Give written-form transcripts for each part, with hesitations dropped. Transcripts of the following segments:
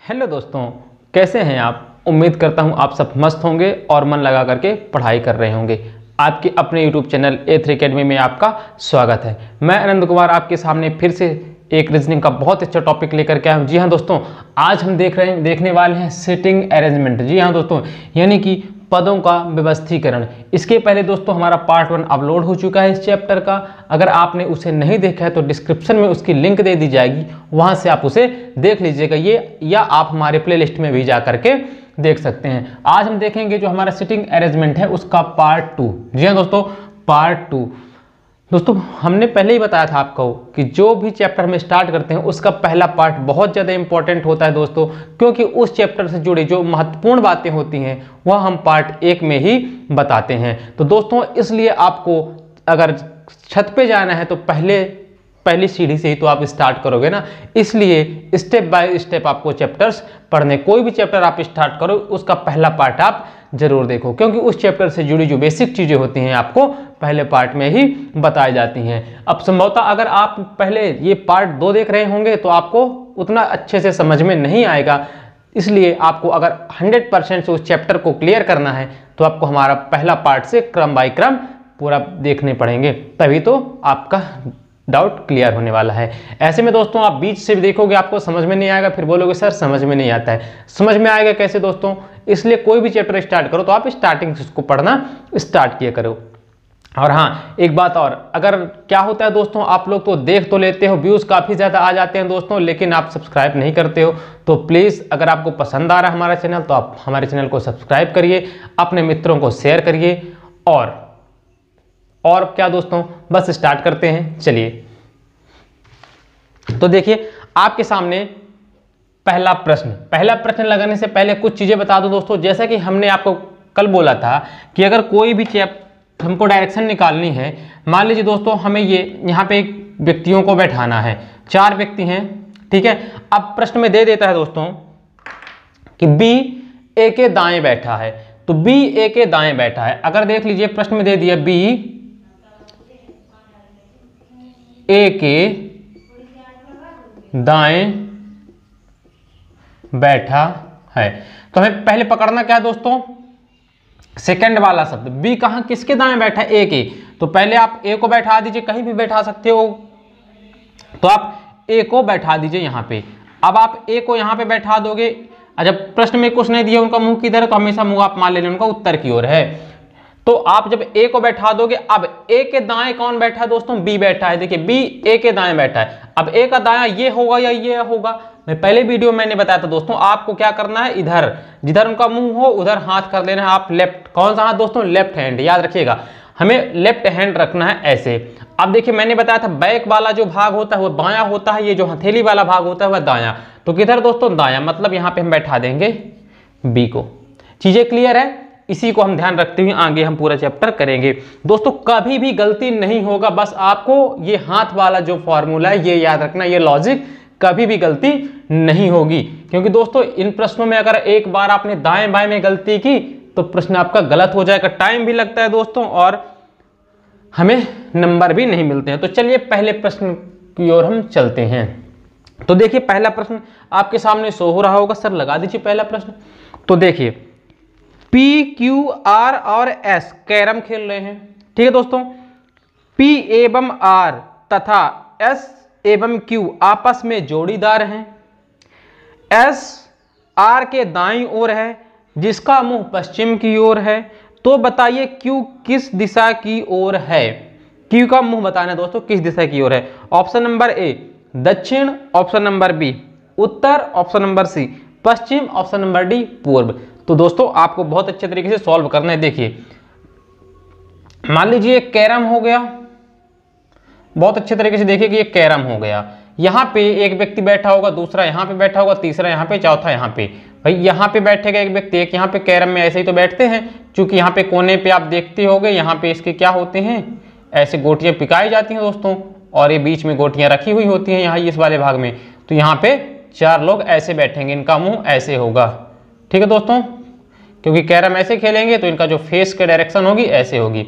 Hello दोस्तों, कैसे हैं आप। उम्मीद करता हूं आप सब मस्त होंगे और मन लगा करके पढ़ाई कर रहे होंगे। आपके अपने यूट्यूब चैनल A3 अकेडमी में आपका स्वागत है। मैं आनंद कुमार आपके सामने फिर से एक रीजनिंग का बहुत अच्छा टॉपिक लेकर के आया हूं। जी हाँ दोस्तों, आज हम देखने वाले हैं सिटिंग अरेंजमेंट। जी हाँ दोस्तों, यानी कि पदों का व्यवस्थीकरण। इसके पहले दोस्तों हमारा पार्ट 1 अपलोड हो चुका है इस चैप्टर का। अगर आपने उसे नहीं देखा है तो डिस्क्रिप्शन में उसकी लिंक दे दी जाएगी, वहां से आप उसे देख लीजिएगा ये, या आप हमारे प्लेलिस्ट में भी जा करके देख सकते हैं। आज हम देखेंगे जो हमारा सिटिंग अरेंजमेंट है उसका पार्ट 2। जी हाँ दोस्तों, पार्ट 2। दोस्तों हमने पहले ही बताया था आपको कि जो भी चैप्टर हम स्टार्ट करते हैं उसका पहला पार्ट बहुत ज़्यादा इंपॉर्टेंट होता है दोस्तों, क्योंकि उस चैप्टर से जुड़ी जो महत्वपूर्ण बातें होती हैं वह हम पार्ट 1 में ही बताते हैं। तो दोस्तों इसलिए आपको अगर छत पे जाना है तो पहली सीढ़ी से ही तो आप स्टार्ट करोगे ना, इसलिए स्टेप बाय स्टेप आपको चैप्टर्स पढ़ने। कोई भी चैप्टर आप स्टार्ट करो उसका पहला पार्ट आप जरूर देखो, क्योंकि उस चैप्टर से जुड़ी जो बेसिक चीजें होती हैं आपको पहले पार्ट में ही बताई जाती हैं। अब संभवतः अगर आप पहले ये पार्ट 2 देख रहे होंगे तो आपको उतना अच्छे से समझ में नहीं आएगा, इसलिए आपको अगर 100% से उस चैप्टर को क्लियर करना है तो आपको हमारा पहला पार्ट से क्रम बाय क्रम पूरा देखने पड़ेंगे, तभी तो आपका डाउट क्लियर होने वाला है। ऐसे में दोस्तों आप बीच से भी देखोगे आपको समझ में नहीं आएगा, फिर बोलोगे सर समझ में नहीं आता है। समझ में आएगा कैसे दोस्तों, इसलिए कोई भी चैप्टर स्टार्ट करो तो आप स्टार्टिंग से उसको पढ़ना स्टार्ट किया करो। और हाँ एक बात और, अगर क्या होता है दोस्तों, आप लोग तो देख तो लेते हो, व्यूज काफी ज्यादा आ जाते हैं दोस्तों, लेकिन आप सब्सक्राइब नहीं करते हो। तो प्लीज अगर आपको पसंद आ रहा है हमारा चैनल तो आप हमारे चैनल को सब्सक्राइब करिए, अपने मित्रों को शेयर करिए। और क्या दोस्तों, बस स्टार्ट करते हैं। चलिए तो देखिए आपके सामने पहला प्रश्न लगाने से पहले कुछ चीजें बता दूं दोस्तों। जैसा कि हमने आपको कल बोला था कि अगर कोई भी चैप्टर हमको डायरेक्शन निकालनी है, मान लीजिए दोस्तों हमें ये यहाँ पे व्यक्तियों को बैठाना है, 4 व्यक्ति हैं, ठीक है। अब प्रश्न में दे देता है दोस्तों कि बी ए के दाएं बैठा है, तो बी ए के दाएं बैठा है। अगर देख लीजिए प्रश्न में दे दिया बी ए के दाएं बैठा है, तो हमें पहले पकड़ना क्या है दोस्तों, सेकंड वाला शब्द। बी कहां किसके दाएं बैठा है, ए के, तो पहले आप ए को बैठा दीजिए, कहीं भी बैठा सकते हो, तो आप ए को बैठा दीजिए यहां पे। अब आप ए को यहां पे बैठा दोगे, जब प्रश्न में कुछ नहीं दिया उनका मुंह किधर है तो हमेशा मुंह आप मान लेंगे उनका उत्तर की ओर है। तो आप जब ए को बैठा दोगे, अब ए के दाएं कौन बैठा है दोस्तों, बी बैठा है। देखिए बी ए के दाएं बैठा है। अब ए का दायां ये होगा या ये होगा, मैं पहले वीडियो मैंने बताया था दोस्तों, आपको क्या करना है, इधर जिधर उनका मुंह हो उधर हाथ कर लेना है आप लेफ्ट। कौन सा हाथ दोस्तों, लेफ्ट हैंड, याद रखिएगा हमें लेफ्ट हैंड रखना है ऐसे। अब देखिए मैंने बताया था बैक वाला जो भाग होता है वो बायां होता है, ये जो हथेली वाला भाग होता है वह दायां। तो किधर दोस्तों, दायां, मतलब यहाँ पे हम बैठा देंगे बी को। चीजें क्लियर है, इसी को हम ध्यान रखते हुए आगे हम पूरा चैप्टर करेंगे दोस्तों। कभी भी गलती नहीं होगा, बस आपको ये हाथ वाला जो फॉर्मूला है ये याद रखना, ये लॉजिक, कभी भी गलती नहीं होगी। क्योंकि दोस्तों इन प्रश्नों में अगर एक बार आपने दाएं बाएं में गलती की तो प्रश्न आपका गलत हो जाएगा, टाइम भी लगता है दोस्तों और हमें नंबर भी नहीं मिलते हैं। तो चलिए पहले प्रश्न की ओर हम चलते हैं। तो देखिए पहला प्रश्न आपके सामने शो हो रहा होगा, सर लगा दीजिए पहला प्रश्न। तो देखिए पी क्यू आर और एस कैरम खेल रहे हैं, ठीक है दोस्तों। पी एवं आर तथा एस एवं क्यू आपस में जोड़ीदार हैं। एस आर के दाईं ओर है जिसका मुंह पश्चिम की ओर है, तो बताइए क्यू किस दिशा की ओर है। क्यू का मुंह बताना है दोस्तों किस दिशा की ओर है। ऑप्शन नंबर ए दक्षिण, ऑप्शन नंबर बी उत्तर, ऑप्शन नंबर सी पश्चिम, ऑप्शन नंबर डी पूर्व। तो दोस्तों आपको बहुत अच्छे तरीके से सॉल्व करना है। देखिए मान लीजिए एक कैरम हो गया, बहुत अच्छे तरीके से देखिए कि ये कैरम हो गया। यहाँ पे एक व्यक्ति बैठा होगा, दूसरा यहाँ पे बैठा होगा, तीसरा यहाँ पे, चौथा यहाँ पे। भाई यहाँ पे बैठेगा एक व्यक्ति, एक यहाँ पे। कैरम में ऐसे ही तो बैठते हैं, क्योंकि यहाँ पे कोने पे आप देखते होंगे यहाँ पे इसके क्या होते हैं, ऐसे गोटियां पिकाई जाती हैं दोस्तों, और ये बीच में गोटियां रखी हुई होती हैं यहाँ इस वाले भाग में। तो यहाँ पे 4 लोग ऐसे बैठेंगे, इनका मुंह ऐसे होगा, ठीक है दोस्तों। क्योंकि कैरम ऐसे खेलेंगे तो इनका जो फेस के डायरेक्शन होगी ऐसे होगी।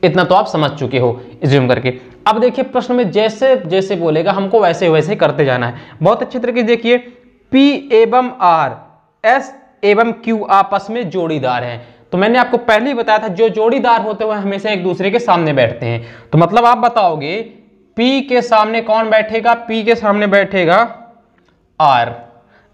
इतना तो आप समझ चुके हो ज्यूम करके। अब देखिए प्रश्न में जैसे जैसे बोलेगा हमको वैसे वैसे करते जाना है। बहुत अच्छे तरीके से देखिए P एवं R, S एवं Q आपस में जोड़ीदार हैं। तो मैंने आपको पहले ही बताया था जो जोड़ीदार होते हुए हमेशा एक दूसरे के सामने बैठते हैं। तो मतलब आप बताओगे P के सामने कौन बैठेगा, P के सामने बैठेगा R।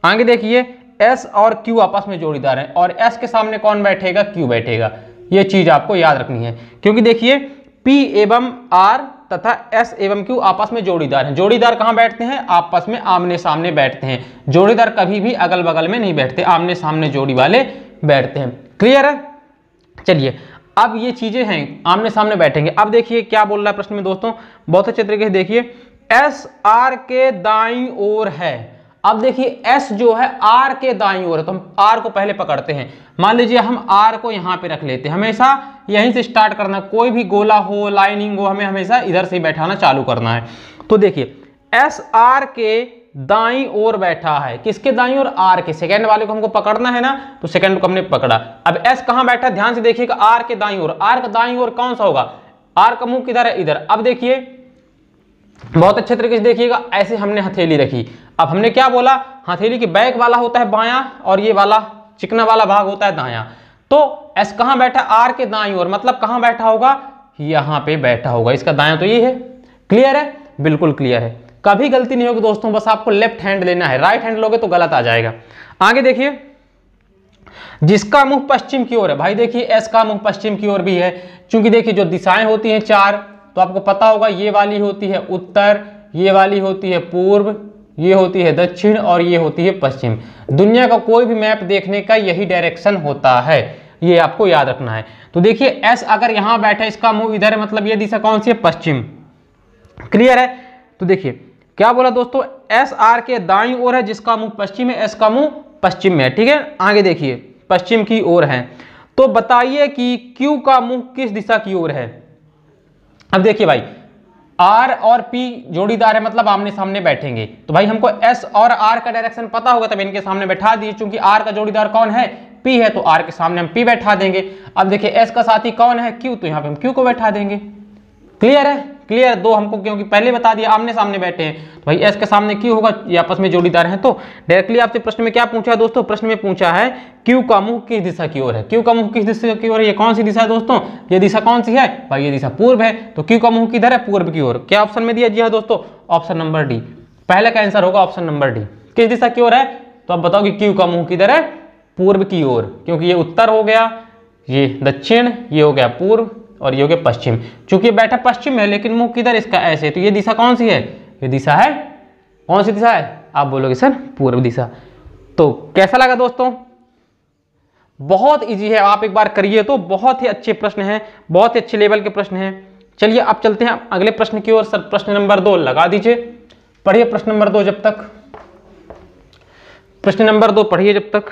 आगे देखिए S और Q आपस में जोड़ीदार हैं और S के सामने कौन बैठेगा, Q बैठेगा। ये चीज आपको याद रखनी है, क्योंकि देखिए P एवं R तथा S एवं Q आपस में जोड़ीदार हैं। जोड़ीदार कहाँ बैठते हैं, आपस में आमने सामने बैठते हैं। जोड़ीदार कभी भी अगल बगल में नहीं बैठते, आमने सामने जोड़ी वाले बैठते हैं। क्लियर है? चलिए अब ये चीजें हैं आमने सामने बैठेंगे। अब देखिए क्या बोल रहा है प्रश्न में दोस्तों, बहुत अच्छे तरीके से देखिए। S R के दाईं ओर है। अब देखिए S जो है R के दाईं ओर है, तो हम R को पहले पकड़ते हैं। मान लीजिए हम R को यहाँ पे रख लेते हैं, हमेशा यहीं से स्टार्ट करना, कोई भी गोला हो, लाइनिंग हो, हमें हमेशा इधर से बैठाना चालू करना है। तो देखिए S R के दाईं ओर बैठा है, किसके दाईं ओर, R के। सेकंड वाले को हमको पकड़ना है ना, तो सेकंड को हमने पकड़ा। अब S कहाँ बैठा, ध्यान से देखिएगा, R के दाईं ओर। R का दाईं ओर कौन सा होगा, R का मुंह किधर है, इधर। अब देखिए बहुत अच्छे तरीके से देखिएगा, ऐसे हमने हथेली रखी। अब हमने क्या बोला, हथेली के बैक वाला होता है बायां और ये वाला चिकना वाला भाग होता है दायां। तो S कहाँ बैठा, R के दाईं ओर, मतलब कहाँ बैठा होगा, यहाँ पे बैठा होगा। इसका दायां तो ये है। क्लियर है? बिल्कुल क्लियर है, कभी गलती नहीं होगी दोस्तों, बस आपको लेफ्ट हैंड लेना है, राइट हैंड लोगे तो गलत आ जाएगा। आगे देखिए जिसका मुंह पश्चिम की ओर है, भाई देखिए S का मुंह पश्चिम की ओर भी है, क्योंकि देखिए जो दिशाएं होती हैं चार, तो आपको पता होगा ये वाली होती है उत्तर, ये वाली होती है पूर्व, ये होती है दक्षिण और ये होती है पश्चिम। दुनिया का कोई भी मैप देखने का यही डायरेक्शन होता है, ये आपको याद रखना है। तो देखिए S अगर यहाँ बैठा, इसका मुंह इधर है, मतलब ये दिशा कौन सी है, पश्चिम। क्लियर है? तो देखिए क्या बोला दोस्तों, S R के दाईं ओर है, जिसका मुंह पश्चिम है, S का मुंह पश्चिम में है। ठीक है, आगे देखिए पश्चिम की ओर है। तो बताइए कि Q का मुंह किस दिशा की ओर है। अब देखिए भाई R और P जोड़ीदार है, मतलब आमने सामने बैठेंगे, तो भाई हमको S और R का डायरेक्शन पता होगा, तब इनके सामने बैठा दिए। क्योंकि R का जोड़ीदार कौन है, P है, तो R के सामने हम P बैठा देंगे। अब देखिए S का साथी कौन है, Q, तो यहाँ पे हम Q को बैठा देंगे। क्लियर है? क्लियर दो हमको, क्योंकि पहले बता दिया आमने सामने बैठे हैं, तो भाई S के सामने Q होगा, ये आपस में जोड़ीदार हैं। तो डायरेक्टली आपसे प्रश्न में क्या पूछा है दोस्तों, प्रश्न में पूछा है Q का मुंह किस दिशा की ओर है। Q का मुंह किस दिशा की ओर है, ये कौन सी दिशा है दोस्तों, ये दिशा कौन सी है भाई, ये दिशा पूर्व है। तो Q का मुंह किधर है, पूर्व की ओर। क्या ऑप्शन में दिया, जी हाँ दोस्तों, ऑप्शन नंबर डी, पहले का आंसर होगा ऑप्शन नंबर डी। किस दिशा की ओर है, तो आप बताओ कि Q का मुंह किधर है, पूर्व की ओर, क्योंकि ये उत्तर हो गया, ये दक्षिण, ये हो गया पूर्व और ये हो गया पश्चिम। चूंकि बैठा पश्चिम है लेकिन मुंह किधर इसका ऐसे, तो ये दिशा कौन सी है, ये दिशा है, कौन सी दिशा है, आप बोलोगे सर पूर्व दिशा। तो कैसा लगा दोस्तों, बहुत इजी है, आप एक बार करिए तो बहुत ही अच्छे प्रश्न हैं, बहुत ही अच्छे लेवल के प्रश्न हैं। चलिए अब चलते हैं अगले प्रश्न की ओर। सर प्रश्न नंबर 2 लगा दीजिए, पढ़िए प्रश्न नंबर 2 जब तक, प्रश्न नंबर 2 पढ़िए जब तक।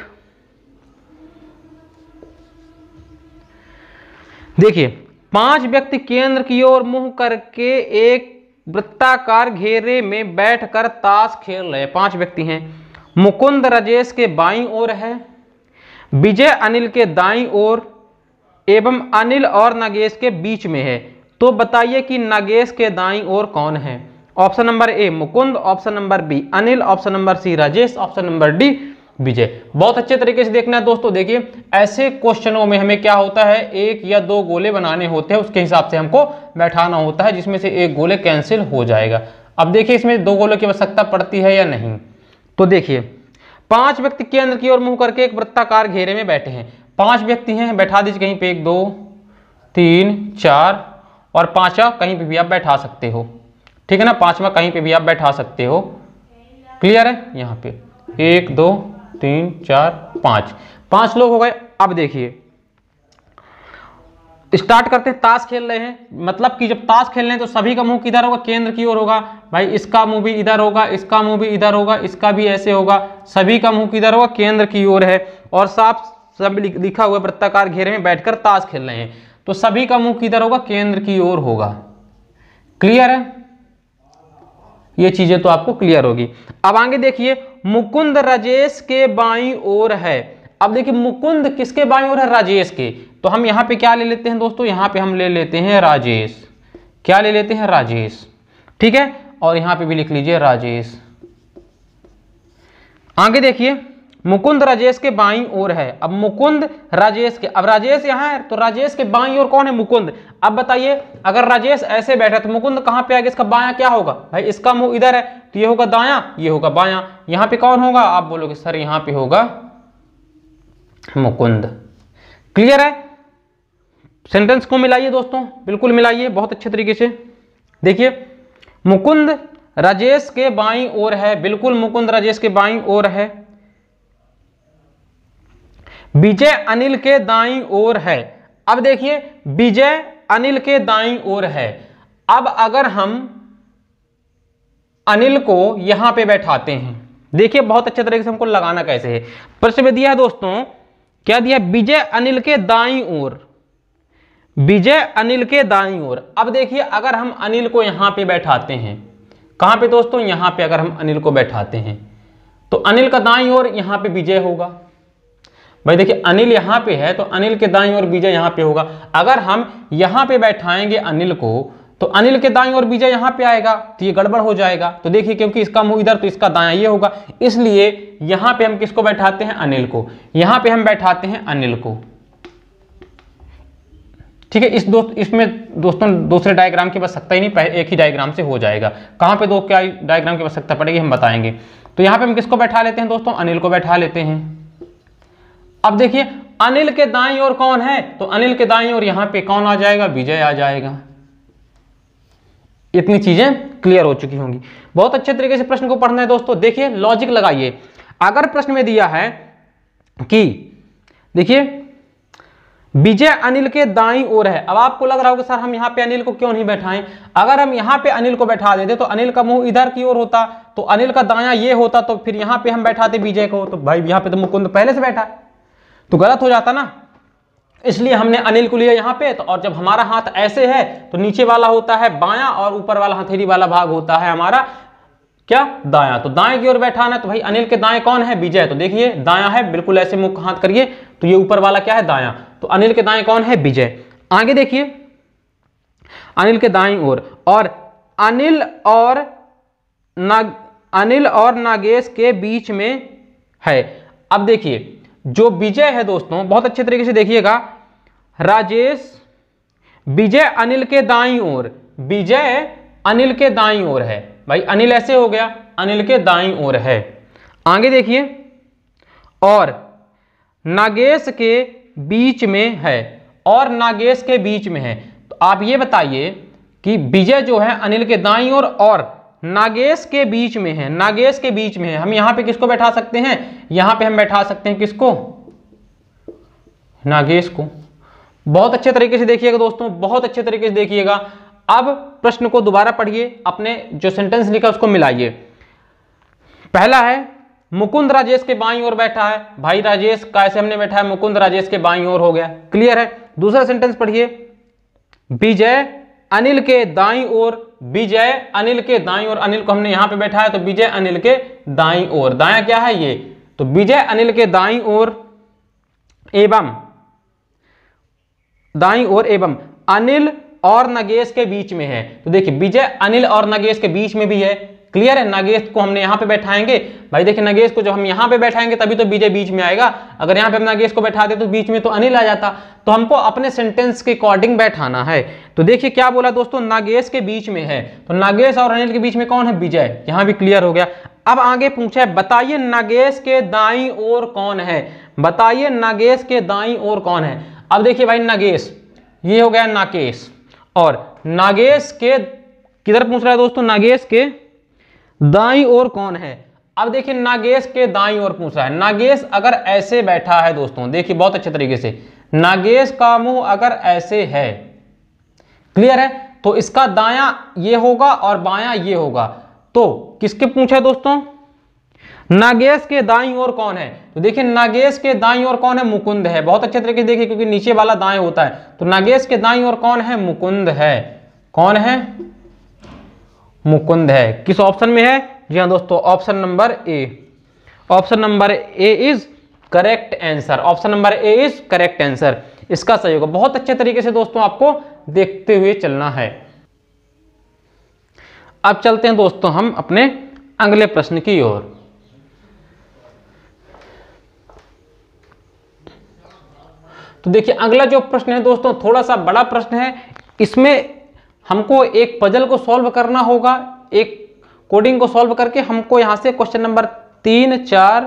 देखिए 5 व्यक्ति केंद्र की ओर मुंह करके एक वृत्ताकार घेरे में बैठकर ताश खेल रहे। 5 व्यक्ति हैं। मुकुंद राजेश के बाईं ओर है, विजय अनिल के दाईं ओर एवं अनिल और नागेश के बीच में है। तो बताइए कि नागेश के दाईं ओर कौन है। Option number A Mukund, option number B Anil, option number C Rajesh, option number D Vijay. बहुत अच्छे तरीके से देखना है दोस्तों। देखिए ऐसे क्वेश्चनों में हमें क्या होता है, 1 या 2 गोले बनाने होते हैं, उसके हिसाब से हमको बैठाना होता है, जिसमें से 1 गोले कैंसिल हो जाएगा। अब देखिए इसमें 2 गोलों की आवश्यकता पड़ती है या नहीं। तो देखिए 5 व्यक्ति केंद्र की ओर मुंह करके एक वृत्ताकार घेरे में बैठे हैं। 5 व्यक्ति हैं, बैठा दीजिए कहीं पे, 1 2 3 4 और 5वां कहीं पे भी आप बैठा सकते हो। ठीक है ना, 5वां कहीं पे भी आप बैठा सकते हो। क्लियर है, यहाँ पे 1 2 3 4 5 लोग हो गए। अब देखिए स्टार्ट करते हैं। ताश खेल रहे हैं, मतलब कि जब ताश खेल रहे हैं तो सभी का मुंह किधर होगा, केंद्र की ओर होगा। भाई इसका मुंह भी इधर होगा, इसका मुंह भी इधर होगा, इसका भी ऐसे होगा, सभी का मुंह किधर होगा, केंद्र की ओर है। और साफ सब लिखा हुआ वृत्ताकार घेरे में बैठकर ताश खेल रहे हैं, तो सभी का मुंह किधर होगा, केंद्र की ओर होगा। क्लियर है, ये चीजें तो आपको क्लियर होगी। अब आगे देखिए मुकुंद राजेश के बाईं ओर है। अब देखिए मुकुंद किसके बाईं ओर है, राजेश के। तो हम यहाँ पे क्या ले लेते हैं दोस्तों, यहाँ पे हम ले लेते हैं राजेश। क्या ले लेते हैं, राजेश। ठीक है, और यहाँ पे भी लिख लीजिए राजेश। आगे देखिए, मुकुंद राजेश के बाईं ओर है। अब मुकुंद राजेश के, अब राजेश यहाँ है तो राजेश के बाईं ओर कौन है? मुकुंद। अब बताइए, अगर राजेश ऐसे बैठा तो मुकुंद कहाँ पे आएगा? इसका बायां क्या होगा भाई? इसका मुंह इधर है तो ये होगा दायां, ये होगा बायां। यहाँ पे कौन होगा? आप बोलोगे सर यहाँ पे होगा मुकुंद। क्लियर है? सेंटेंस को मिलाइए दोस्तों, बिल्कुल मिलाइए बहुत अच्छे तरीके से। देखिए, मुकुंद राजेश के बाईं ओर है, बिल्कुल मुकुंद राजेश के बाईं ओर है। विजय अनिल के दाईं ओर है। अब देखिए, विजय अनिल के दाईं ओर है। अब अगर हम अनिल को यहां पे बैठाते हैं, देखिए बहुत अच्छे तरीके से हमको लगाना कैसे है। प्रश्न में दिया है दोस्तों, क्या दिया? विजय अनिल के दाईं ओर, विजय अनिल के दाईं ओर। अब देखिए, अगर हम अनिल को यहां पे बैठाते हैं, कहां पे दोस्तों? यहां पे अगर हम अनिल को बैठाते हैं तो अनिल का दाईं ओर यहां पे विजय होगा। भाई देखिए, अनिल यहां पे है तो अनिल के दाईं ओर विजय यहां पे होगा। अगर हम यहां पे बैठाएंगे अनिल को तो अनिल के दाईं ओर विजय यहां पे आएगा तो ये गड़बड़ हो जाएगा। तो देखिए, क्योंकि इसका मुंह इधर तो इसका दायां ये होगा, इसलिए यहां पे हम किसको बैठाते हैं? अनिल को। यहां पे हम बैठाते हैं अनिल को। ठीक है, इसमें दोस्तों दूसरे डायग्राम की आवश्यकता ही नहीं, एक ही डायग्राम से हो जाएगा। कहां पे दो क्या डायग्राम की आवश्यकता पड़ेगी हम बताएंगे। तो यहां पे हम किसको बैठा लेते हैं दोस्तों? अनिल को बैठा लेते हैं। अब देखिए, अनिल के दाईं ओर कौन है? तो अनिल के दाईं ओर यहां पे कौन आ जाएगा? विजय आ जाएगा। इतनी चीजें क्लियर हो चुकी होंगी। बहुत अच्छे तरीके से प्रश्न को पढ़ना है दोस्तों। देखिए, लॉजिक लगाइए। अगर प्रश्न में दिया है कि देखिए विजय अनिल के दाईं ओर है, अब आपको लग रहा होगा सर हम यहां पे अनिल को क्यों नहीं बैठाएं? अगर हम यहां पे अनिल को बैठा देते तो अनिल का मुंह इधर की ओर होता, तो अनिल का दायां ये होता, तो फिर यहां पे हम बैठाते विजय को, तो भाई यहां पे तो मुकुंद पहले से बैठा है, तो गलत हो जाता ना। इसलिए हमने अनिल को लिया यहां पे। तो और जब हमारा हाथ ऐसे है तो नीचे वाला होता है बायां और ऊपर वाला हथेली वाला भाग होता है हमारा क्या? दायां। तो दाएं की ओर बैठाना है, तो भाई अनिल के दाएं कौन है? विजय। तो देखिए दायां है, बिल्कुल ऐसे मुख हाथ करिए तो ये ऊपर वाला क्या है? दायां। तो अनिल के दाएं कौन है? विजय। आगे देखिए, अनिल के दाईं ओर और अनिल और नागेश के बीच में है। अब देखिए, जो विजय है दोस्तों, बहुत अच्छे तरीके से देखिएगा, राजेश विजय अनिल के दाईं ओर, विजय अनिल के दाईं ओर है। भाई अनिल ऐसे हो गया, अनिल के दाईं ओर है। आगे देखिए, और नागेश के बीच में है, और नागेश के बीच में है। तो आप ये बताइए कि विजय जो है अनिल के दाईं ओर और नागेश के बीच में है, नागेश के बीच में है। हम यहां पे किसको बैठा सकते हैं? यहां पे हम बैठा सकते हैं किसको? नागेश को। बहुत अच्छे तरीके से देखिएगा दोस्तों, बहुत अच्छे तरीके से देखिएगा। अब प्रश्न को दोबारा पढ़िए, अपने जो सेंटेंस लिखा उसको मिलाइए। पहला है मुकुंद राजेश के बाईं ओर बैठा है। भाई राजेश कैसे हमने बैठा है? मुकुंद राजेश के बाईं ओर हो गया। क्लियर है? दूसरा सेंटेंस पढ़िए, विजय अनिल के दाईं ओर, विजय अनिल के दाईं ओर। अनिल को हमने यहां पे बैठा है तो विजय अनिल के दाईं ओर। दायां क्या है? ये। तो विजय अनिल के दाईं ओर एवं दाईं ओर एवं अनिल और नगेश के बीच में है। तो देखिए, विजय अनिल और नगेश के बीच में भी है। क्लियर है? नगेश को हमने यहां पे बैठाएंगे। भाई देखिए, नगेश को जब हम यहां पे बैठाएंगे तभी तो विजय बीच में आएगा। अगर यहां पे हम नगेश को बैठा दे तो बीच में तो अनिल आ जाता। तो हमको अपने सेंटेंस के अकॉर्डिंग बैठाना है। तो देखिए क्या बोला दोस्तों? नगेश के बीच में है। तो नगेश और अनिल के बीच में कौन है? विजय। यहां भी क्लियर हो गया। अब आगे पूछा है, बताइए नगेश के दाईं ओर कौन है? बताइए नगेश के दाईं ओर कौन है? अब देखिए भाई, नगेश ये हो गया नागेश, और नागेश के किधर पूछ रहा है दोस्तों? नागेश के दाईं ओर कौन है? अब देखिए, नागेश के दाईं ओर पूछ रहा है। नागेश अगर ऐसे बैठा है दोस्तों, देखिए बहुत अच्छे तरीके से, नागेश का मुंह अगर ऐसे है, क्लियर है, तो इसका दायां ये होगा और बायां ये होगा। तो किसके पूछा है दोस्तों? नागेश के दाईं ओर कौन है? तो देखिए, नागेश के दाईं ओर कौन है? मुकुंद है। बहुत अच्छे तरीके से देखिए, क्योंकि नीचे वाला दाएं होता है। तो नागेश के दाईं ओर कौन है? मुकुंद है। कौन है? मुकुंद है। किस ऑप्शन में है? जी हाँ दोस्तों, option number A. Option number A is correct answer. Option number A is correct answer, इसका सही होगा। बहुत अच्छे तरीके से दोस्तों आपको देखते हुए चलना है। अब चलते हैं दोस्तों हम अपने अगले प्रश्न की ओर। तो देखिए अगला जो प्रश्न है दोस्तों थोड़ा सा बड़ा प्रश्न है, इसमें हमको एक पजल को सॉल्व करना होगा, एक कोडिंग को सॉल्व करके हमको यहां से क्वेश्चन नंबर 3, 4,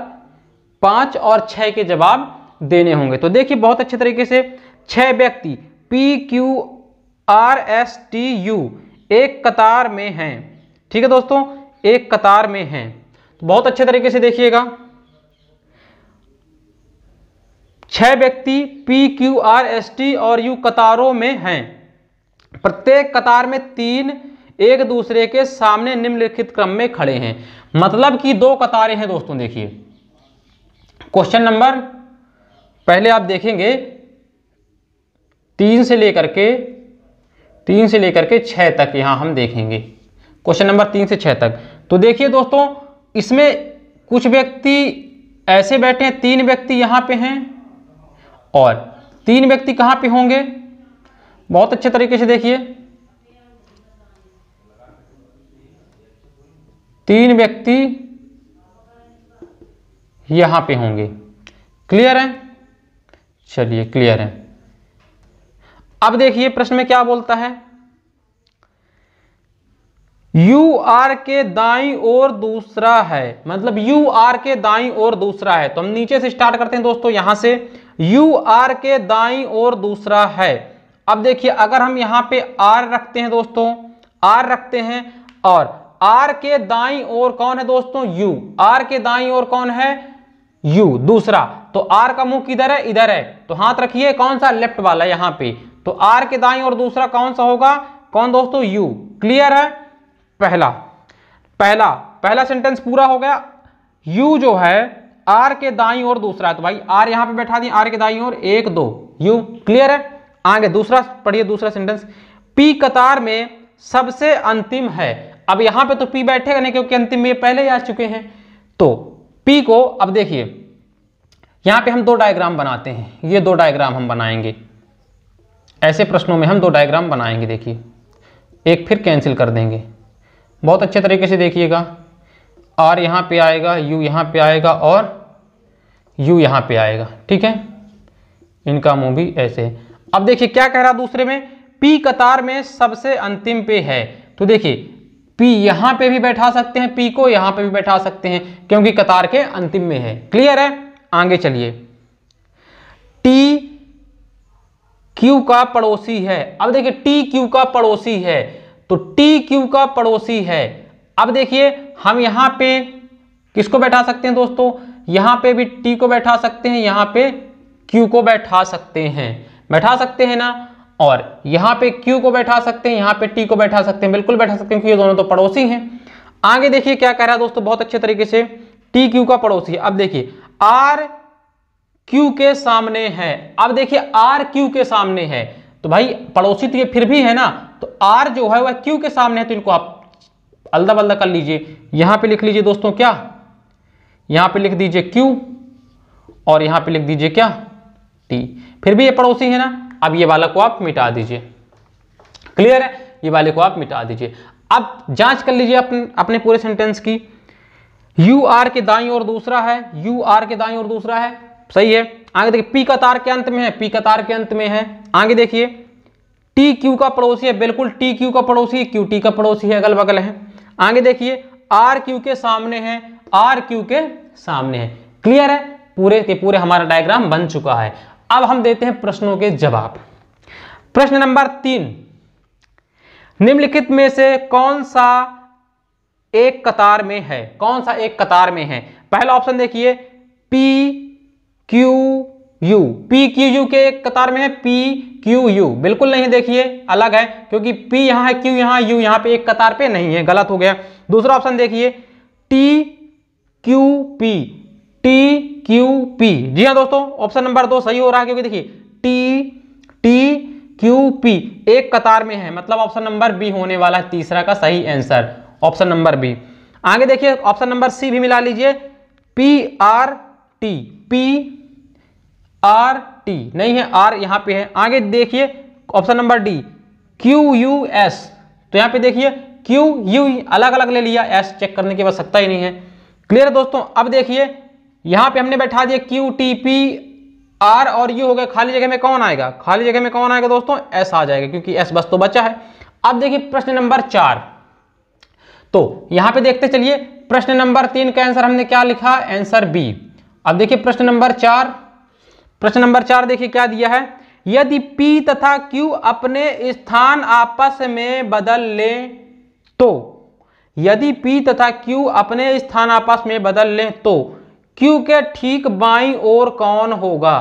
5 और 6 के जवाब देने होंगे। तो देखिए बहुत अच्छे तरीके से 6 व्यक्ति PQRSTU एक कतार में हैं, ठीक है दोस्तों, एक कतार में हैं। तो बहुत अच्छे तरीके से देखिएगा 6 व्यक्ति PQRST और U कतारों में हैं। प्रत्येक कतार में 3 एक दूसरे के सामने निम्नलिखित क्रम में खड़े हैं। मतलब कि 2 कतारें हैं दोस्तों। देखिए क्वेश्चन नंबर पहले आप देखेंगे 3 से लेकर के 6 तक, यहां हम देखेंगे क्वेश्चन नंबर 3 से 6 तक। तो देखिए दोस्तों इसमें कुछ व्यक्ति ऐसे बैठे हैं, 3 व्यक्ति यहां पे हैं और 3 व्यक्ति कहां पे होंगे, बहुत अच्छे तरीके से देखिए 3 व्यक्ति यहां पे होंगे। क्लियर है? चलिए क्लियर है। अब देखिए प्रश्न में क्या बोलता है, UR के दाईं ओर दूसरा है, मतलब UR के दाईं ओर दूसरा है। तो हम नीचे से स्टार्ट करते हैं दोस्तों, यहां से UR के दाईं ओर दूसरा है। अब देखिए अगर हम यहां पे R रखते हैं दोस्तों, R रखते हैं और R के दाईं ओर कौन है दोस्तों, U। R के दाईं ओर कौन है, U दूसरा। तो R का मुंह किधर है, इधर है। तो हाथ रखिए कौन सा, लेफ्ट वाला यहां पे। तो R के दाईं ओर दूसरा कौन सा होगा, कौन दोस्तों, U। क्लियर है? पहला सेंटेंस पूरा हो गया। U जो है R के दाईं ओर दूसरा है, तो भाई R यहां पे बैठा दिए, R के दाईं ओर 1 2 U। क्लियर है? आगे दूसरा पढ़िए, दूसरा सेंटेंस, P कतार में सबसे अंतिम है। अब यहां पे तो P बैठेगा नहीं क्योंकि अंतिम में पहले ही आ चुके हैं। तो P को अब देखिए यहां पे हम 2 डायग्राम बनाते हैं, ये 2 डायग्राम हम बनाएंगे। ऐसे प्रश्नों में हम 2 डायग्राम बनाएंगे। देखिए एक फिर कैंसिल कर देंगे, बहुत अच्छे तरीके से देखिएगा। R यहां पे आएगा, U यहां पे आएगा और U यहां पे आएगा, ठीक है। इनका मुंह भी ऐसे। अब देखिए क्या कह रहा दूसरे में, P कतार में सबसे अंतिम पे है। तो देखिए P यहां पे भी बैठा सकते हैं, P को यहां पे भी बैठा सकते हैं क्योंकि कतार के अंतिम में है। क्लियर है? आगे चलिए, T Q का पड़ोसी है। अब देखिए T Q का पड़ोसी है, तो T Q का पड़ोसी है। अब देखिए हम यहां पे किसको बैठा सकते हैं दोस्तों, यहां पे भी T को बैठा सकते हैं, यहां पे Q को बैठा सकते हैं ना, और यहां पे Q को बैठा सकते हैं, यहां पे T को बैठा सकते हैं, बिल्कुल बैठा सकते हैं क्योंकि ये दोनों तो पड़ोसी हैं। आगे देखिए क्या कह रहा है दोस्तों, बहुत अच्छे तरीके से, T Q का पड़ोसी है। अब देखिए R Q के सामने है। अब देखिए R Q के सामने है, तो भाई पड़ोसी तो ये फिर भी है ना, तो R जो है वह Q के सामने है। तो इनको आप अल्दा बल्दा कर लीजिए, यहां पे लिख लीजिए दोस्तों क्या, यहां पे लिख दीजिए Q और यहां पे लिख दीजिए क्या, T। फिर भी ये पड़ोसी है ना। अब ये वाला को आप मिटा दीजिए। क्लियर है? ये वाले को आप मिटा दीजिए। अब जांच कर लीजिए अपने पूरे सेंटेंस की। UR के दाईं ओर दूसरा है, UR के दाईं ओर दूसरा है, सही है। आगे देखिए P कतार के अंत में है, P कतार के अंत में है। आगे देखिए T Q का पड़ोसी है, बिल्कुल T Q का पड़ोसी है, Q T का पड़ोसी है, अगल बगल है। आगे देखिए R Q के सामने है, R Q के सामने है। क्लियर है? पूरे के पूरे हमारा डायग्राम बन चुका है। अब हम देते हैं प्रश्नों के जवाब। प्रश्न नंबर 3, निम्नलिखित में से कौन सा एक कतार में है, कौन सा एक कतार में है। पहला ऑप्शन देखिए P Q U, P Q U के एक कतार में है, P Q U बिल्कुल नहीं है, देखिए अलग है क्योंकि P यहां है, Q यहां, U यहां पे एक कतार पे नहीं है, गलत हो गया। दूसरा ऑप्शन देखिए T Q P, T Q P, जी हाँ दोस्तों ऑप्शन नंबर 2 सही हो रहा है क्योंकि देखिए T Q P एक कतार में है, मतलब ऑप्शन नंबर बी होने वाला है तीसरा का सही आंसर, ऑप्शन नंबर बी। आगे देखिए ऑप्शन नंबर सी भी मिला लीजिए, P R T, P R T नहीं है, R यहां पे है। आगे देखिए option number D Q U S, तो यहां पे देखिए Q U अलग अलग ले लिया, S चेक करने की आवश्यकता ही नहीं है। क्लियर है दोस्तों? अब देखिए यहां पे हमने बैठा दिया Q T P आर और यू हो गए, खाली जगह में कौन आएगा, खाली जगह में कौन आएगा दोस्तों, एस आ जाएगा, क्योंकि एस बस तो बचा है। अब देखिए प्रश्न नंबर 4, तो यहां पे देखते चलिए प्रश्न नंबर 3 का आंसर हमने क्या लिखा, आंसर बी। अब देखिए प्रश्न नंबर 4 देखिए क्या दिया है, यदि P तथा Q अपने स्थान आपस में बदल ले तो, यदि P तथा Q अपने स्थान आपस में बदल ले तो Q के ठीक बाईं ओर कौन होगा,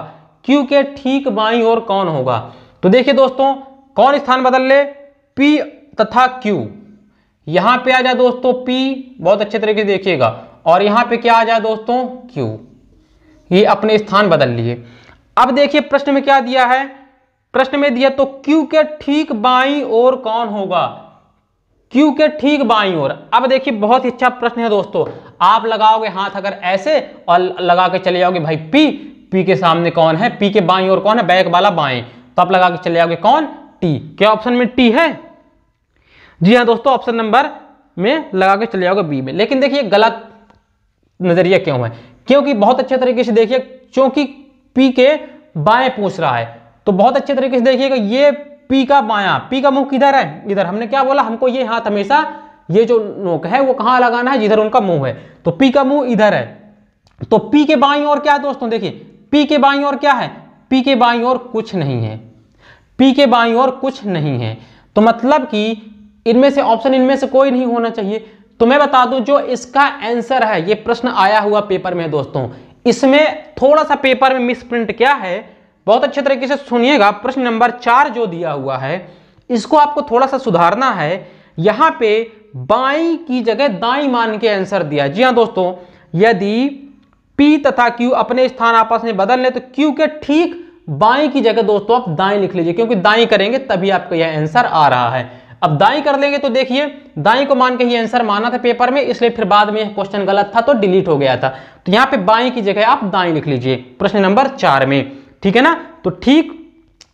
Q के ठीक बाईं ओर कौन होगा। तो देखिए दोस्तों कौन स्थान बदल ले, P तथा Q, यहां पे आ जाए दोस्तों P, बहुत अच्छे तरीके से देखिएगा, और यहां पे क्या आ जाए दोस्तों Q, ये अपने स्थान बदल लिए। अब देखिए प्रश्न में क्या दिया है, प्रश्न में दिया तो Q के ठीक बाईं ओर कौन होगा, Q के ठीक बाईं ओर। अब देखिए बहुत ही अच्छा प्रश्न है दोस्तों, आप लगाओगे हाथ अगर ऐसे और लगा के चले जाओगे भाई P के सामने कौन है, P के बाईं ओर कौन है, बैक वाला बाएं, तो आप लगा के चले जाओगे कौन, T। क्या ऑप्शन में T है, जी हाँ दोस्तों, ऑप्शन नंबर में लगा के चले जाओगे बी में। लेकिन देखिए गलत नजरिया क्यों है, क्योंकि बहुत अच्छे तरीके से देखिए, क्योंकि P के बाएं पूछ रहा है, तो बहुत अच्छे तरीके से देखिएगा, ये P का बायां, P का मुंह किधर है, इधर। हमने क्या बोला, हमको ये हाथ हमेशा, ये जो नोक है वो कहां लगाना है, जिधर उनका मुंह है, तो P का मुंह इधर है, तो P के बाईं ओर क्या है दोस्तों, देखिए P के बाईं ओर क्या है, P के बाईं ओर कुछ नहीं है, P के बाईं ओर कुछ नहीं है, तो मतलब कि इनमें से ऑप्शन इनमें से कोई नहीं होना चाहिए। तो मैं बता दूं जो इसका आंसर है, ये प्रश्न आया हुआ पेपर में दोस्तों, इसमें थोड़ा सा पेपर में मिसप्रिंट क्या है, बहुत अच्छे तरीके से सुनिएगा। प्रश्न नंबर 4 जो दिया हुआ है इसको आपको थोड़ा सा सुधारना है, यहां पे बाईं की जगह दाईं मान के आंसर दिया। जी हाँ दोस्तों, यदि P तथा Q अपने स्थान आपस में बदल ले तो Q के ठीक बाईं की जगह दोस्तों आप दाईं लिख लीजिए, क्योंकि दाईं करेंगे तभी आपको यह आंसर आ रहा है। अब दाईं कर लेंगे तो देखिए दाईं को मान के ही आंसर माना था पेपर में, इसलिए फिर बाद में क्वेश्चन गलत था तो डिलीट हो गया था, तो यहाँ पे बाईं की जगह आप दाईं लिख लीजिए प्रश्न नंबर 4 में, ठीक है ना। तो ठीक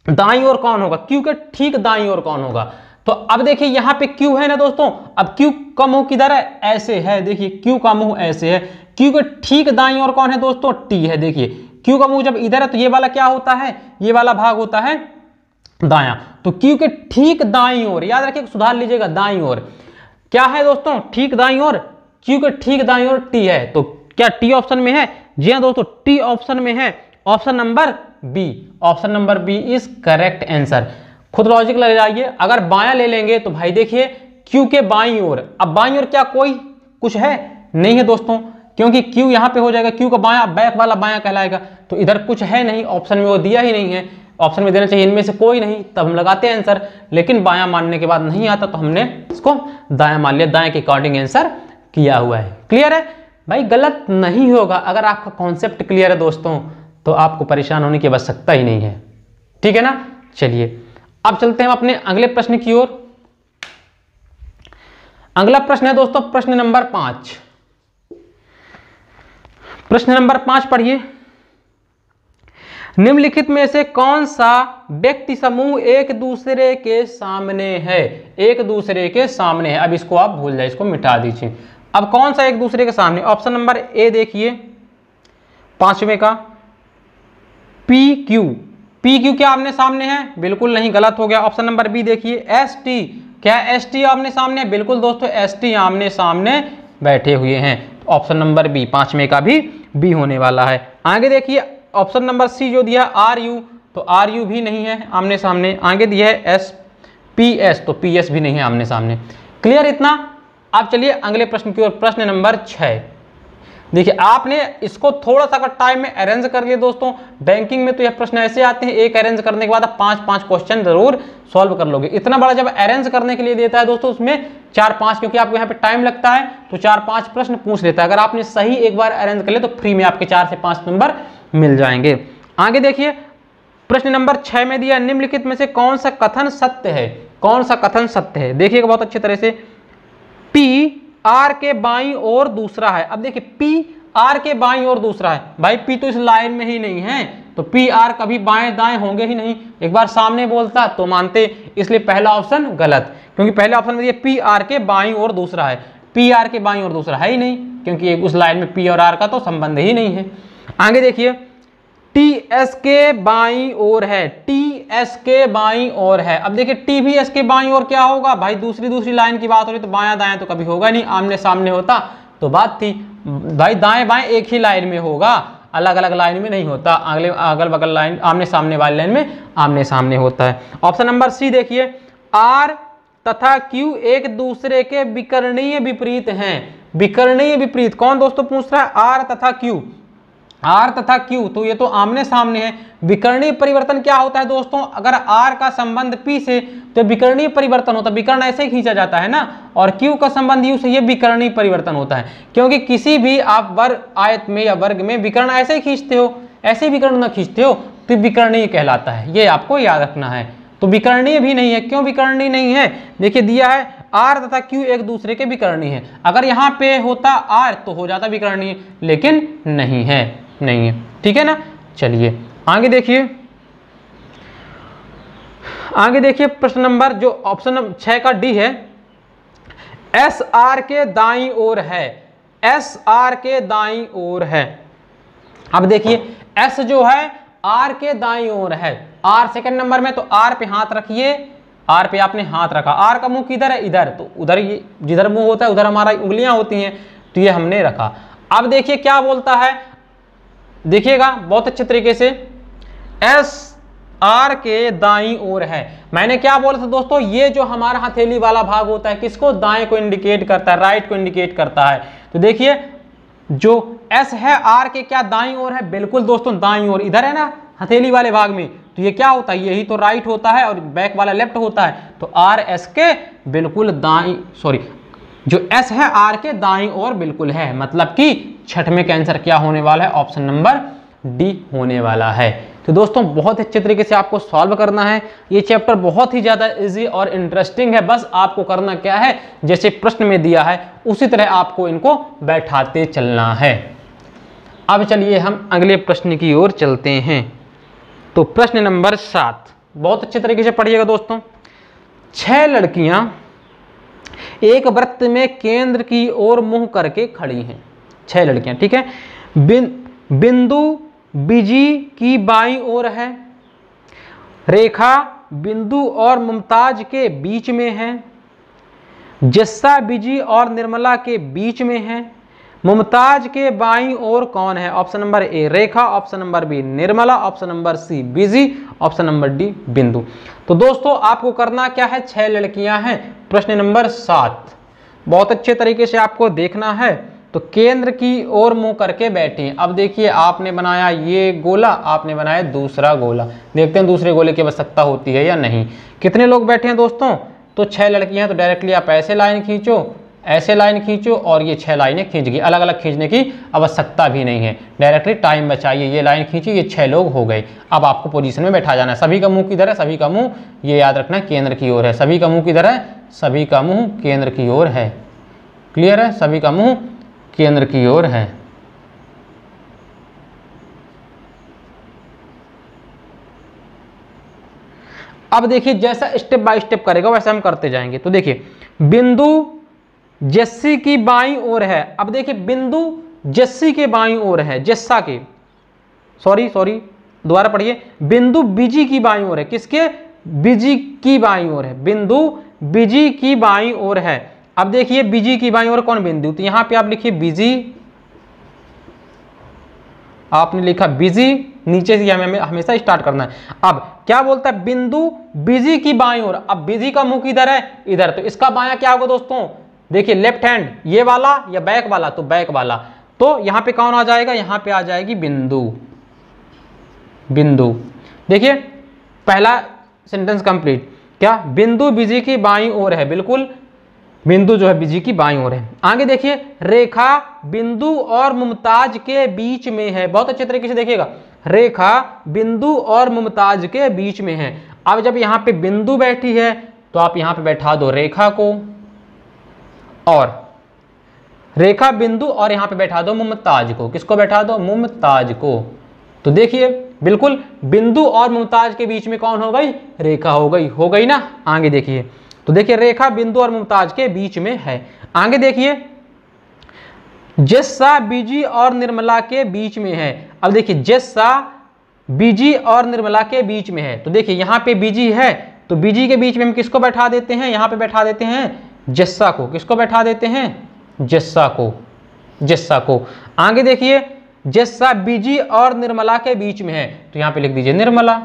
दाईं ओर कौन होगा, Q के ठीक दाईं ओर कौन होगा। तो अब देखिए यहाँ पे Q है ना दोस्तों, अब Q का मुंह किधर है, ऐसे है, देखिए Q का मुंह ऐसे है, Q के ठीक दाईं ओर कौन है दोस्तों, T है। देखिए Q का मुंह जब इधर है तो ये वाला क्या होता है, ये वाला भाग होता है दायां, तो Q के ठीक दाईं ओर, याद रखिए सुधार लीजिएगा, दाईं ओर क्या है दोस्तों, ठीक दाईं ओर, Q के ठीक दाईं ओर T है, तो क्या T ऑप्शन में है, जी हाँ दोस्तों T ऑप्शन में है, option number B, option number B is correct answer. खुद लॉजिक लग जाइए, अगर बायां ले लेंगे तो भाई देखिए Q के बाईं ओर, अब बाईं ओर क्या कोई कुछ है, नहीं है दोस्तों, क्योंकि Q यहाँ पे हो जाएगा, Q का बायां बैक वाला बायां कहलाएगा, तो इधर कुछ है नहीं, ऑप्शन में वो दिया ही नहीं है, ऑप्शन में देना चाहिए इनमें से कोई नहीं, तब हम लगाते हैं आंसर, लेकिन बायां मानने के बाद नहीं आता तो हमने इसको दायां मान लिया, दाएं के अकॉर्डिंग आंसर किया हुआ है। क्लियर है भाई, गलत नहीं होगा, अगर आपका कॉन्सेप्ट क्लियर है दोस्तों तो आपको परेशान होने की आवश्यकता ही नहीं है, ठीक है ना। चलिए अब चलते हैं अपने अगले प्रश्न की ओर। अगला प्रश्न है दोस्तों प्रश्न नंबर 5, प्रश्न नंबर 5 पढ़िए, निम्नलिखित में से कौन सा व्यक्ति समूह एक दूसरे के सामने है, एक दूसरे के सामने है। अब इसको आप भूल जाए, इसको मिटा दीजिए। अब कौन सा एक दूसरे के सामने, ऑप्शन नंबर ए देखिए 5वें का, पी क्यू क्या आमने सामने है, बिल्कुल नहीं, गलत हो गया। ऑप्शन नंबर बी देखिए एस टी, क्या एस टी आमने सामने है, बिल्कुल दोस्तों एस टी आमने सामने बैठे हुए हैं, ऑप्शन नंबर बी 5वें का भी बी होने वाला है। आगे देखिए ऑप्शन नंबर सी जो दिया आर यू, तो आर यू भी नहीं है आमने सामने। आगे दिया है एस पी एस, तो पी एस भी नहीं है आमने सामने। क्लियर इतना। अब चलिए अगले प्रश्न की ओर, प्रश्न नंबर 6। देखिए आपने इसको थोड़ा सा अगर टाइम में अरेंज कर लिया दोस्तों, बैंकिंग में तो यह प्रश्न ऐसे आते हैं, एक अरेंज करने के बाद आप 5-5 क्वेश्चन जरूर सॉल्व कर लोगे। इतना बड़ा जब अरेंज करने के लिए देता है दोस्तों, उसमें 4-5, क्योंकि आपको यहाँ पे टाइम लगता है तो 4-5 प्रश्न पूछ लेता है। अगर आपने सही एक बार अरेंज कर लिया तो फ्री में आपके 4 से 5 नंबर मिल जाएंगे। आगे देखिए प्रश्न नंबर 6 में दिया, निम्नलिखित में से कौन सा कथन सत्य है, कौन सा कथन सत्य है। देखिएगा बहुत अच्छी तरह से, पी आर के बाईं ओर दूसरा है। अब देखिए पी आर के बाईं ओर दूसरा है, भाई पी तो इस लाइन में ही नहीं है, तो पी आर कभी बाएं दाएं होंगे ही नहीं। एक बार सामने बोलता तो मानते, इसलिए पहला ऑप्शन गलत, क्योंकि पहले ऑप्शन में दिया पी आर के बाईं ओर दूसरा है, पी आर के बाईं ओर दूसरा है ही नहीं, क्योंकि उस लाइन में पी और आर का तो संबंध ही नहीं है। आगे देखिए टी एस के बाईं ओर है, टी एस के बाईं ओर है। अब देखिए टी भी एस के बाईं ओर क्या होगा भाई, दूसरी लाइन की बात हो रही तो बायां दाएं तो कभी होगा नहीं, आमने सामने होता तो बात थी भाई, दाएं बाएं एक ही लाइन में होगा, अलग अलग लाइन में नहीं होता, अगल बगल लाइन आमने सामने वाली लाइन में आमने सामने होता है। ऑप्शन नंबर सी देखिए, आर तथा क्यू एक दूसरे के विकर्णीय विपरीत हैं। विकर्णीय विपरीत कौन दोस्तों पूछ रहा है, आर तथा क्यू, आर तथा क्यू तो ये तो आमने सामने है। विकर्णीय परिवर्तन क्या होता है दोस्तों, अगर आर का संबंध पी से तो विकर्णीय परिवर्तन होता है, विकर्ण ऐसे ही खींचा जाता है ना, और क्यू का संबंध यू से, ये विकर्णीय परिवर्तन होता है। क्योंकि किसी भी आप वर्ग आयत में या वर्ग में विकर्ण ऐसे ही खींचते हो, ऐसे विकर्ण न खींचते हो तो विकर्णीय कहलाता है, ये आपको याद रखना है। तो विकर्णीय भी नहीं है, क्यों विकर्णीय नहीं है, देखिए दिया है आर तथा क्यू एक दूसरे के विकर्णीय है। अगर यहाँ पे होता आर तो हो जाता विकर्णीय, लेकिन नहीं है, नहीं है, ठीक है ना। चलिए आगे देखिए, आगे देखिए प्रश्न नंबर जो ऑप्शन नंबर 6 का डी है, एस आर के दाईं ओर है, एस आर के दाईं ओर है। अब देखिए एस जो है आर के दाईं ओर है, आर सेकंड नंबर में, तो आर पे हाथ रखिए, आर पे आपने हाथ रखा, आर का मुंह किधर है, इधर, तो उधर ये जिधर मुंह होता है उधर हमारा उंगलियां होती हैं, तो ये हमने रखा। अब देखिए क्या बोलता है, देखिएगा बहुत अच्छे तरीके से, एस आर के दाईं ओर है। मैंने क्या बोला था दोस्तों, ये जो हमारा हथेली वाला भाग होता है किसको, दाएं को इंडिकेट करता है, राइट को इंडिकेट करता है। तो देखिए जो एस है आर के क्या दाईं ओर है, बिल्कुल दोस्तों दाईं ओर, इधर है ना हथेली वाले भाग में, तो ये क्या होता है, यही तो राइट होता है और बैक वाला लेफ्ट होता है, तो आर एस के बिल्कुल दाईं, सॉरी जो एस है आर के दाईं ओर बिल्कुल है, मतलब कि छठ में कैंसर क्या होने वाला है, ऑप्शन नंबर डी होने वाला है। तो दोस्तों बहुत अच्छे तरीके से आपको सॉल्व करना है, ये चैप्टर बहुत ही ज़्यादा इजी और इंटरेस्टिंग है। बस आपको करना क्या है, जैसे प्रश्न में दिया है उसी तरह आपको इनको बैठाते चलना है। अब चलिए हम अगले प्रश्न की ओर चलते हैं। तो प्रश्न नंबर 7 बहुत अच्छे तरीके से पढ़िएगा दोस्तों। 6 लड़कियां एक वृत्त में केंद्र की ओर मुंह करके खड़ी हैं, 6 लड़कियां, ठीक है। बिंदु बीजी की बाईं ओर है, रेखा बिंदु और मुमताज के बीच में है, जस्सा बीजी और निर्मला के बीच में है, मुमताज के बाईं ओर कौन है, option number A Rekha, option number B Nirmala, option number C बीजी, ऑप्शन नंबर डी बिंदु। तो दोस्तों आपको करना क्या है, 6 लड़कियां हैं, प्रश्न नंबर 7 बहुत अच्छे तरीके से आपको देखना है। तो केंद्र की ओर मुंह करके बैठे। अब देखिए आपने बनाया ये गोला, आपने बनाया दूसरा गोला, देखते हैं दूसरे गोले की आवश्यकता होती है या नहीं। कितने लोग बैठे हैं दोस्तों, तो 6 लड़कियां हैं, तो डायरेक्टली आप ऐसे लाइन खींचो, ऐसे लाइन खींचो और ये 6 लाइनें खींच गई, अलग अलग खींचने की आवश्यकता भी नहीं है, डायरेक्टली टाइम बचाइए, ये लाइन खींची, ये 6 लोग हो गए। अब आपको पोजीशन में बैठा जाना है। सभी का मुंह किधर है, सभी का मुंह ये याद रखना केंद्र की ओर है, सभी का मुंह किधर है, सभी का मुंह केंद्र की ओर है, क्लियर है, सभी का मुंह केंद्र की ओर है। अब देखिए जैसा स्टेप बाय स्टेप करेगा वैसे हम करते जाएंगे। तो देखिए बिंदु जस्सी की बाईं ओर है। अब देखिए बिंदु जस्सी के बाईं ओर है, जस्सा के, सॉरी दोबारा पढ़िए, बिंदु बीजी की बाईं ओर है, किसके, बीजी की बाईं ओर है, बिंदु बीजी की बाईं ओर है। अब देखिए बीजी की बाईं ओर कौन बिंदु, तो यहां पे आप लिखिए बीजी, आपने लिखा बीजी, नीचे से हमें हमेशा स्टार्ट करना है। अब क्या बोलता है, बिंदु बीजी की बाईं ओर। अब बीजी का मुंह किधर है, इधर, तो इसका बायां क्या होगा दोस्तों, देखिए लेफ्ट हैंड, ये वाला या बैक वाला, तो बैक वाला, तो यहां पे कौन आ जाएगा, यहां पे आ जाएगी बिंदु, बिंदु। देखिए पहला सेंटेंस कंप्लीट, क्या बिंदु बीजी की बाईं ओर है, बिल्कुल बिंदु जो है बीजी की बाईं ओर है। आगे देखिए रेखा बिंदु और मुमताज के बीच में है, बहुत अच्छे तरीके से देखिएगा, रेखा बिंदु और मुमताज के बीच में है। अब जब यहाँ पे बिंदु बैठी है तो आप यहाँ पे बैठा दो रेखा को, और रेखा बिंदु और यहाँ पे बैठा दो मुमताज को, किसको बैठा दो, मुमताज को। तो देखिए बिल्कुल बिंदु और मुमताज के बीच में कौन हो गई, रेखा हो गई ना। आगे देखिए, तो देखिए रेखा बिंदु और मुमताज के बीच में है। आगे देखिए जस्सा बीजी और निर्मला के बीच में है। अब देखिए जस्सा बीजी और निर्मला के बीच में है। तो देखिए यहाँ पे बीजी है, तो बीजी के बीच में हम किसको बैठा देते हैं, यहाँ पे बैठा देते हैं जस्सा को। किसको बैठा देते हैं, जस्सा को, जस्सा को। आगे देखिए जस्सा बीजी और निर्मला के बीच में है, तो यहाँ पे लिख दीजिए निर्मला,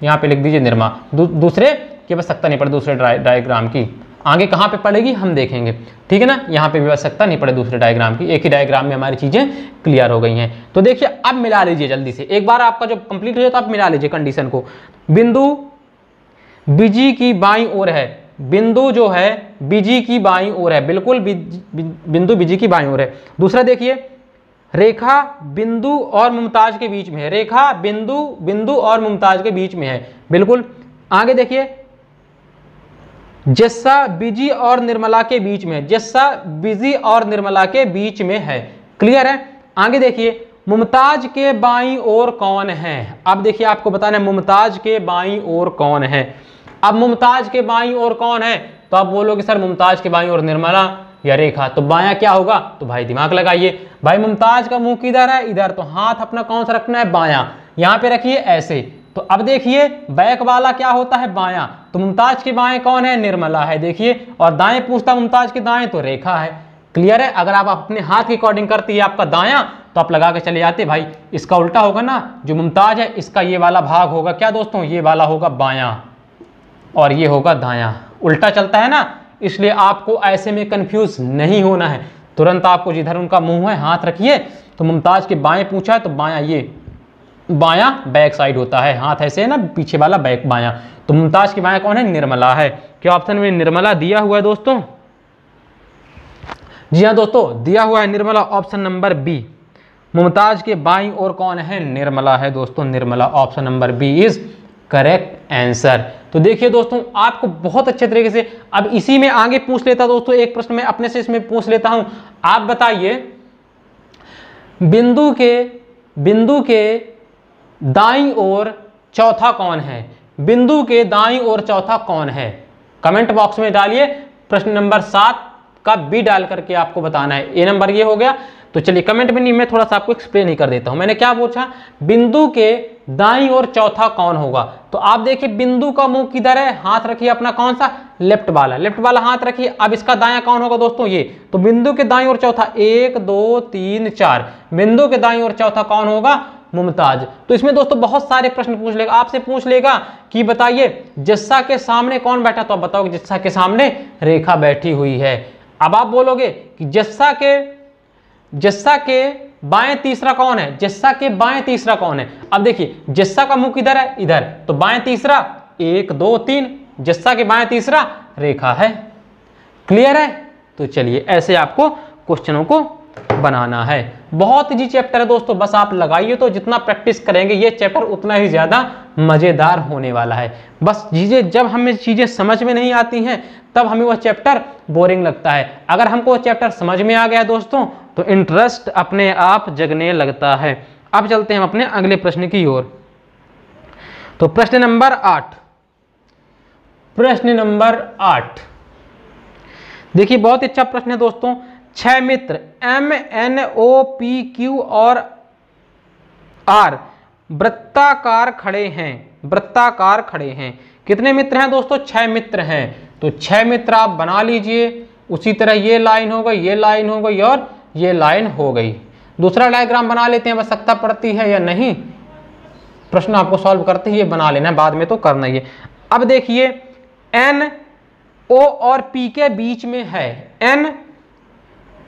यहाँ पे लिख दीजिए निर्मा। दूसरे की आवश्यकता नहीं पड़े दूसरे डायग्राम की। आगे कहाँ पे पड़ेगी हम देखेंगे, ठीक है ना। यहाँ पे भी आवश्यकता नहीं पड़े दूसरे डायग्राम की, एक ही डायग्राम में हमारी चीजें क्लियर हो गई हैं। तो देखिए अब मिला लीजिए जल्दी से, एक बार आपका जब कंप्लीट हो जाए तो आप मिला लीजिए कंडीशन को। बिंदु बीजी की बाईं ओर है, बिंदु जो है बीजी की बाईं ओर है, बिल्कुल बिंदु बीजी की बाईं ओर है। दूसरा देखिए रेखा बिंदु और मुमताज के बीच में है, रेखा बिंदु और मुमताज के बीच में है, बिल्कुल। आगे देखिए जस्सा बीजी और निर्मला के बीच में है, जस्सा बीजी और निर्मला के बीच में है, क्लियर है। आगे देखिए मुमताज के बाईं ओर कौन है। अब देखिए आपको बताना है मुमताज के बाईं ओर कौन है। अब मुमताज के बाईं ओर कौन है, तो आप बोलोगे सर मुमताज के बाईं ओर निर्मला या रेखा, तो बायां क्या होगा, तो भाई दिमाग लगाइए। भाई मुमताज का मुंह किधर है, इधर, तो हाथ अपना कौन सा रखना है, बायां। यहां पे रखिए ऐसे। तो अब देखिए बैक वाला क्या होता है, बायां। तो मुमताज के बाएं कौन है, निर्मला है, देखिए। और दाएं पूछता मुमताज के दाएं, तो रेखा है, क्लियर है। अगर आप अपने हाथ की अकॉर्डिंग करती है आपका दायां, तो आप लगा के चले जाते भाई इसका उल्टा होगा ना, जो मुमताज है इसका ये वाला भाग होगा क्या दोस्तों, ये वाला होगा बायां और ये होगा दायां, उल्टा चलता है ना। इसलिए आपको ऐसे में कंफ्यूज नहीं होना है, तुरंत आपको जिधर उनका मुंह है हाथ रखिए। तो मुमताज के बाएं पूछा है, तो बायां, ये बायां बैक साइड होता है, हाथ ऐसे है ना, पीछे वाला बैक बायां। तो मुमताज के बायां कौन है, निर्मला है। क्या ऑप्शन में निर्मला दिया हुआ है दोस्तों, जी हाँ दोस्तों दिया हुआ है Nirmala, option number B. Mumtaz के बाईं ओर कौन है, निर्मला है दोस्तों, Nirmala, option number B is correct answer. तो देखिए दोस्तों आपको बहुत अच्छे तरीके से, अब इसी में आगे पूछ लेता दोस्तों एक प्रश्न मैं अपने से इसमें पूछ लेता हूं। आप बताइए बिंदु के दाईं ओर चौथा कौन है, बिंदु के दाईं ओर चौथा कौन है, कमेंट बॉक्स में डालिए। प्रश्न नंबर 7 का बी डाल करके आपको बताना है। ए नंबर ये हो गया। तो चलिए कमेंट में नहीं, मैं थोड़ा सा आपको एक्सप्लेन ही कर देता हूं। मैंने क्या पूछा, बिंदु के दाईं ओर चौथा कौन होगा। तो आप देखिए बिंदु का मुंह किधर है, हाथ रखिए अपना कौन सा, लेफ्ट वाला हाथ रखिए। अब इसका दायां कौन होगा दोस्तों, ये। तो बिंदु के दाईं ओर चौथा 1 2 3 4, बिंदु के दाईं ओर चौथा कौन होगा, मुमताज। तो इसमें दोस्तों बहुत सारे प्रश्न पूछ लेगा, आपसे पूछ लेगा कि बताइए जस्सा के सामने कौन बैठा, तो आप बताओगे जस्सा के सामने रेखा बैठी हुई है। अब आप बोलोगे कि जस्सा के बाएं तीसरा कौन है, जस्सा के बाएं तीसरा कौन है। अब देखिए जस्सा का मुंह किधर है, इधर, तो बाएं तीसरा 1 2 3, जस्सा के बाएं तीसरा रेखा है, क्लियर है। तो चलिए ऐसे आपको क्वेश्चनों को बनाना है। बहुत इजी चैप्टर है दोस्तों, बस आप लगाइए तो जितना प्रैक्टिस करेंगे ये चैप्टर उतना ही ज्यादा मजेदार होने वाला है। बस चीजें जब हमें चीजें समझ में नहीं आती हैं तब हमें वह चैप्टर बोरिंग लगता है। अगर हमको वह चैप्टर समझ में आ गया दोस्तों तो इंटरेस्ट अपने आप जगने लगता है। अब चलते हैं हम अपने अगले प्रश्न की ओर। तो प्रश्न नंबर 8 देखिए बहुत अच्छा प्रश्न है दोस्तों। 6 मित्र M N O P Q और R वृत्ताकार खड़े हैं। कितने मित्र हैं दोस्तों, 6 मित्र हैं। तो 6 मित्र आप बना लीजिए। उसी तरह ये लाइन हो गई, ये लाइन हो गई और ये लाइन हो गई। दूसरा डायग्राम बना लेते हैं, आवश्यकता पड़ती है या नहीं, प्रश्न आपको सॉल्व करते ही ये बना लेना है, बाद में तो करना ही है। अब देखिए N O और P के बीच में है,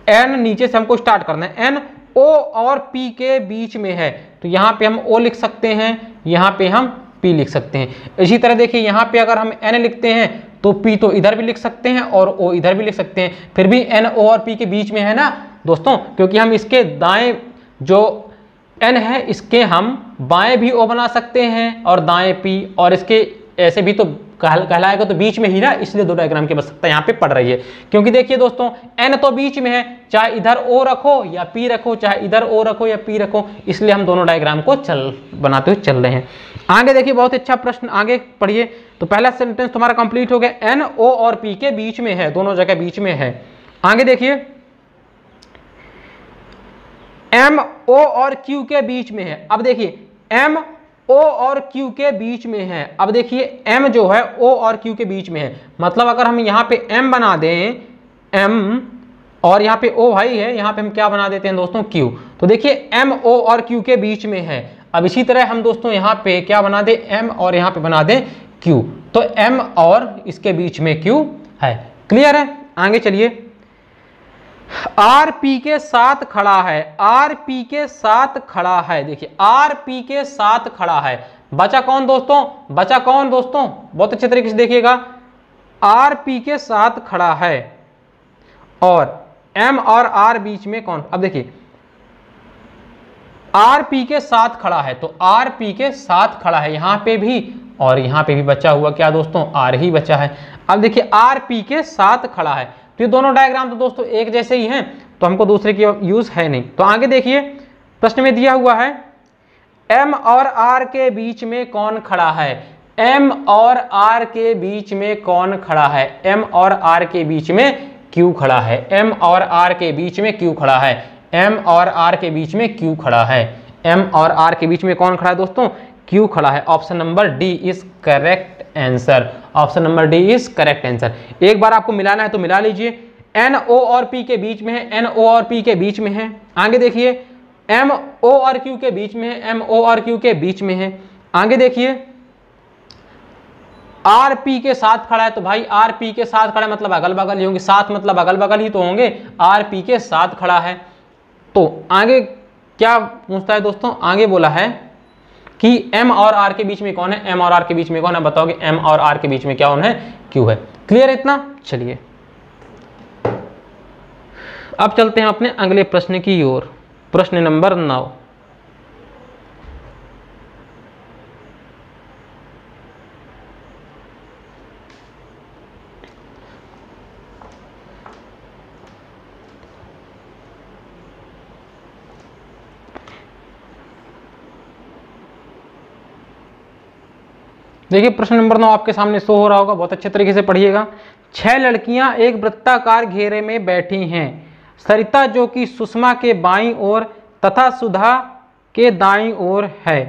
N नीचे से हमको स्टार्ट करना है, N O और P के बीच में है। तो यहाँ पे हम O लिख सकते हैं, यहाँ पे हम P लिख सकते हैं। इसी तरह देखिए यहाँ पे अगर हम N लिखते हैं तो P तो इधर भी लिख सकते हैं और O इधर भी लिख सकते हैं, फिर भी N O और P के बीच में है ना दोस्तों, क्योंकि हम इसके दाएं जो N है इसके हम बाएं भी O बना सकते हैं और दाएं P, और इसके ऐसे भी तो कहलाएगा तो बीच में ही ना, इसलिए 2 डायग्राम की आवश्यकता यहाँ पे पड़ रही है। क्योंकि देखिए दोस्तों N तो बीच में है, चाहे इधर O रखो या P रखो, चाहे इधर O रखो या P रखो, इसलिए हम दोनों डायग्राम को बनाते हुए चल रहे हैं। आगे देखिए बहुत अच्छा प्रश्न, आगे पढ़िए। तो पहला सेंटेंस तुम्हारा कंप्लीट हो गया, N O और P के बीच में है, दोनों जगह बीच में है। आगे देखिए एम ओ और क्यू के बीच में है। अब देखिए एम ओ और क्यू के बीच में है। अब देखिए एम जो है ओ और क्यू के बीच में है, मतलब अगर हम यहाँ पे एम बना दें, एम और यहाँ पे ओ भाई है, यहाँ पे हम क्या बना देते हैं दोस्तों, क्यू। तो देखिए एम ओ और क्यू के बीच में है। अब इसी तरह हम दोस्तों यहाँ पे क्या बना दें, एम और यहाँ पे बना दें क्यू, तो एम और इसके बीच में क्यू है। क्लियर है? आगे चलिए। आर पी के साथ खड़ा है, आर पी के साथ खड़ा है। देखिए आर पी के साथ खड़ा है, बचा कौन दोस्तों, बचा कौन दोस्तों, बहुत अच्छे तरीके से देखिएगा। आर पी के साथ खड़ा है और एम और आर बीच में कौन। अब देखिए आर पी के साथ खड़ा है, तो आर पी के साथ खड़ा है यहां पे भी, और यहां पे भी बचा हुआ क्या दोस्तों, आर ही बचा है। अब देखिए आर पी के साथ खड़ा है, तो ये दोनों डायग्राम तो दोस्तों एक जैसे ही हैं, तो हमको दूसरे की यूज है नहीं। तो आगे देखिए प्रश्न में दिया हुआ है एम और आर के बीच में कौन खड़ा है, एम और आर के बीच में कौन खड़ा है, एम और आर के बीच में क्यू खड़ा है, एम और आर के बीच में क्यू खड़ा है, एम और आर के बीच में क्यू खड़ा है, एम और आर के बीच में कौन खड़ा है दोस्तों, क्यू खड़ा है। Option number D is correct answer, option number D is correct answer. एक बार आपको मिलाना है तो मिला लीजिए, एन ओ और पी के बीच में है, एन ओ और पी के बीच में है। आगे देखिए एम ओ और क्यू के बीच में है, एम ओ और क्यू के बीच में है। आगे देखिए आर पी के साथ खड़ा है, तो भाई आर पी के साथ खड़ा है मतलब अगल बगल ही होंगे, साथ मतलब अगल बगल ही तो होंगे, आर पी के साथ खड़ा है। तो आगे क्या पूछता है दोस्तों, आगे बोला है कि एम और आर के बीच में कौन है, एम और आर के बीच में कौन है, बताओगे एम और आर के बीच में क्या कौन है, क्यू है। क्लियर है इतना? चलिए अब चलते हैं अपने अगले प्रश्न की ओर, प्रश्न नंबर 9। देखिए प्रश्न नंबर 9 आपके सामने शो हो रहा होगा, बहुत अच्छे तरीके से पढ़िएगा। 6 लड़कियां एक वृत्ताकार घेरे में बैठी हैं। सरिता जो कि सुषमा के बाईं ओर तथा सुधा के दाईं ओर है।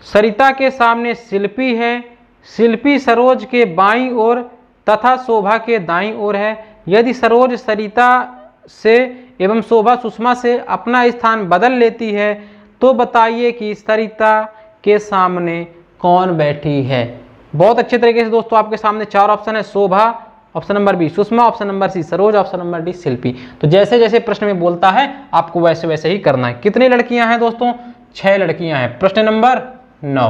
सरिता के सामने शिल्पी है, शिल्पी सरोज के बाईं ओर तथा शोभा के दाईं ओर है। यदि सरोज सरिता से एवं शोभा सुषमा से अपना स्थान बदल लेती है तो बताइए कि सरिता के सामने कौन बैठी है। बहुत अच्छे तरीके से दोस्तों आपके सामने 4 ऑप्शन है, Shobha, option number B Sushma, option number C Saroj, option number D Shilpi. तो जैसे जैसे प्रश्न में बोलता है आपको वैसे वैसे ही करना है। कितनी लड़कियां हैं दोस्तों, 6 लड़कियां हैं। प्रश्न नंबर 9,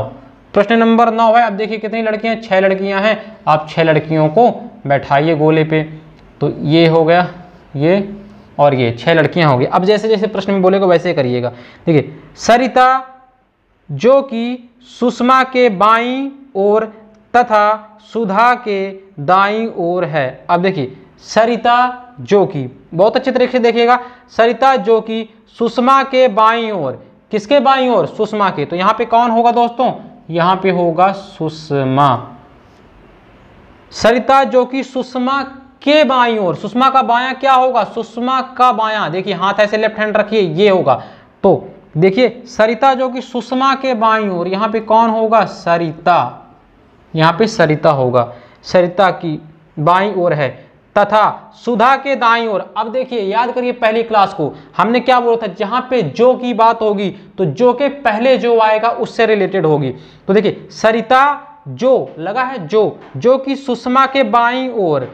प्रश्न नंबर 9 है। अब देखिए कितनी लड़कियां, 6 लड़कियां हैं। आप 6 लड़कियों को बैठाइए गोले पे, तो ये हो गया ये और ये 6 लड़कियां हो गई। अब जैसे जैसे प्रश्न में बोलेगा वैसे करिएगा। देखिए सरिता जो कि सुषमा के बाईं ओर तथा सुधा के दाईं ओर है। अब देखिए सरिता जो कि, बहुत अच्छे तरीके से देखिएगा, सरिता जो कि सुषमा के बाईं ओर, किसके बाईं ओर, सुषमा के। तो यहां पे कौन होगा दोस्तों, यहां पे होगा सुषमा। सरिता जो कि सुषमा के बाईं ओर, सुषमा का बायां क्या होगा, सुषमा का बायां, देखिए हाथ ऐसे लेफ्ट हैंड रखिए, ये होगा। तो देखिए सरिता जो कि सुषमा के बाईं ओर, यहां पे कौन होगा, सरिता, यहां पे सरिता होगा, सरिता की बाईं ओर है, तथा सुधा के दाईं ओर। अब देखिए याद करिए पहली क्लास को हमने क्या बोला था, जहां पे जो की बात होगी तो जो के पहले जो आएगा उससे रिलेटेड होगी। तो देखिए सरिता जो लगा है, जो कि सुषमा के बाईं ओर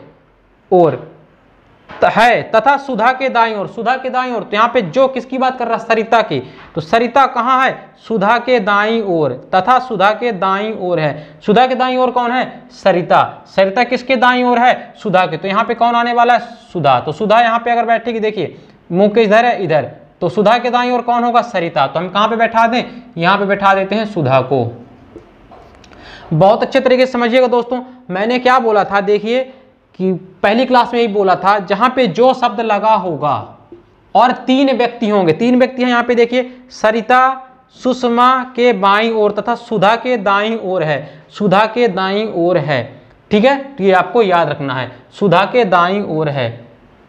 है तथा सुधा के दाईं ओर, सुधा के दाईं ओर। तो यहाँ पे जो किसकी बात कर रहा है, सरिता की। तो सरिता कहाँ है, सुधा के दाईं ओर तथा सुधा के दाईं ओर है। सुधा के दाईं ओर कौन है, सरिता। सरिता किसके दाईं ओर है, सुधा के। तो यहाँ पे कौन आने वाला है, सुधा। तो सुधा यहाँ पे अगर बैठेगी, देखिए मुंह के इधर है, इधर, तो सुधा के दाईं ओर कौन होगा, सरिता। तो हम कहाँ पे बैठा दें, यहाँ पे बैठा देते हैं सुधा को। बहुत अच्छे तरीके से समझिएगा दोस्तों, मैंने क्या बोला था, देखिए कि पहली क्लास में ही बोला था, जहां पे जो शब्द लगा होगा और 3 व्यक्ति होंगे, 3 व्यक्ति हैं यहाँ पे, देखिए सरिता सुषमा के बाईं ओर तथा सुधा के दाईं ओर है, सुधा के दाईं ओर है, ठीक है। तो ये आपको याद रखना है, सुधा के दाईं ओर है,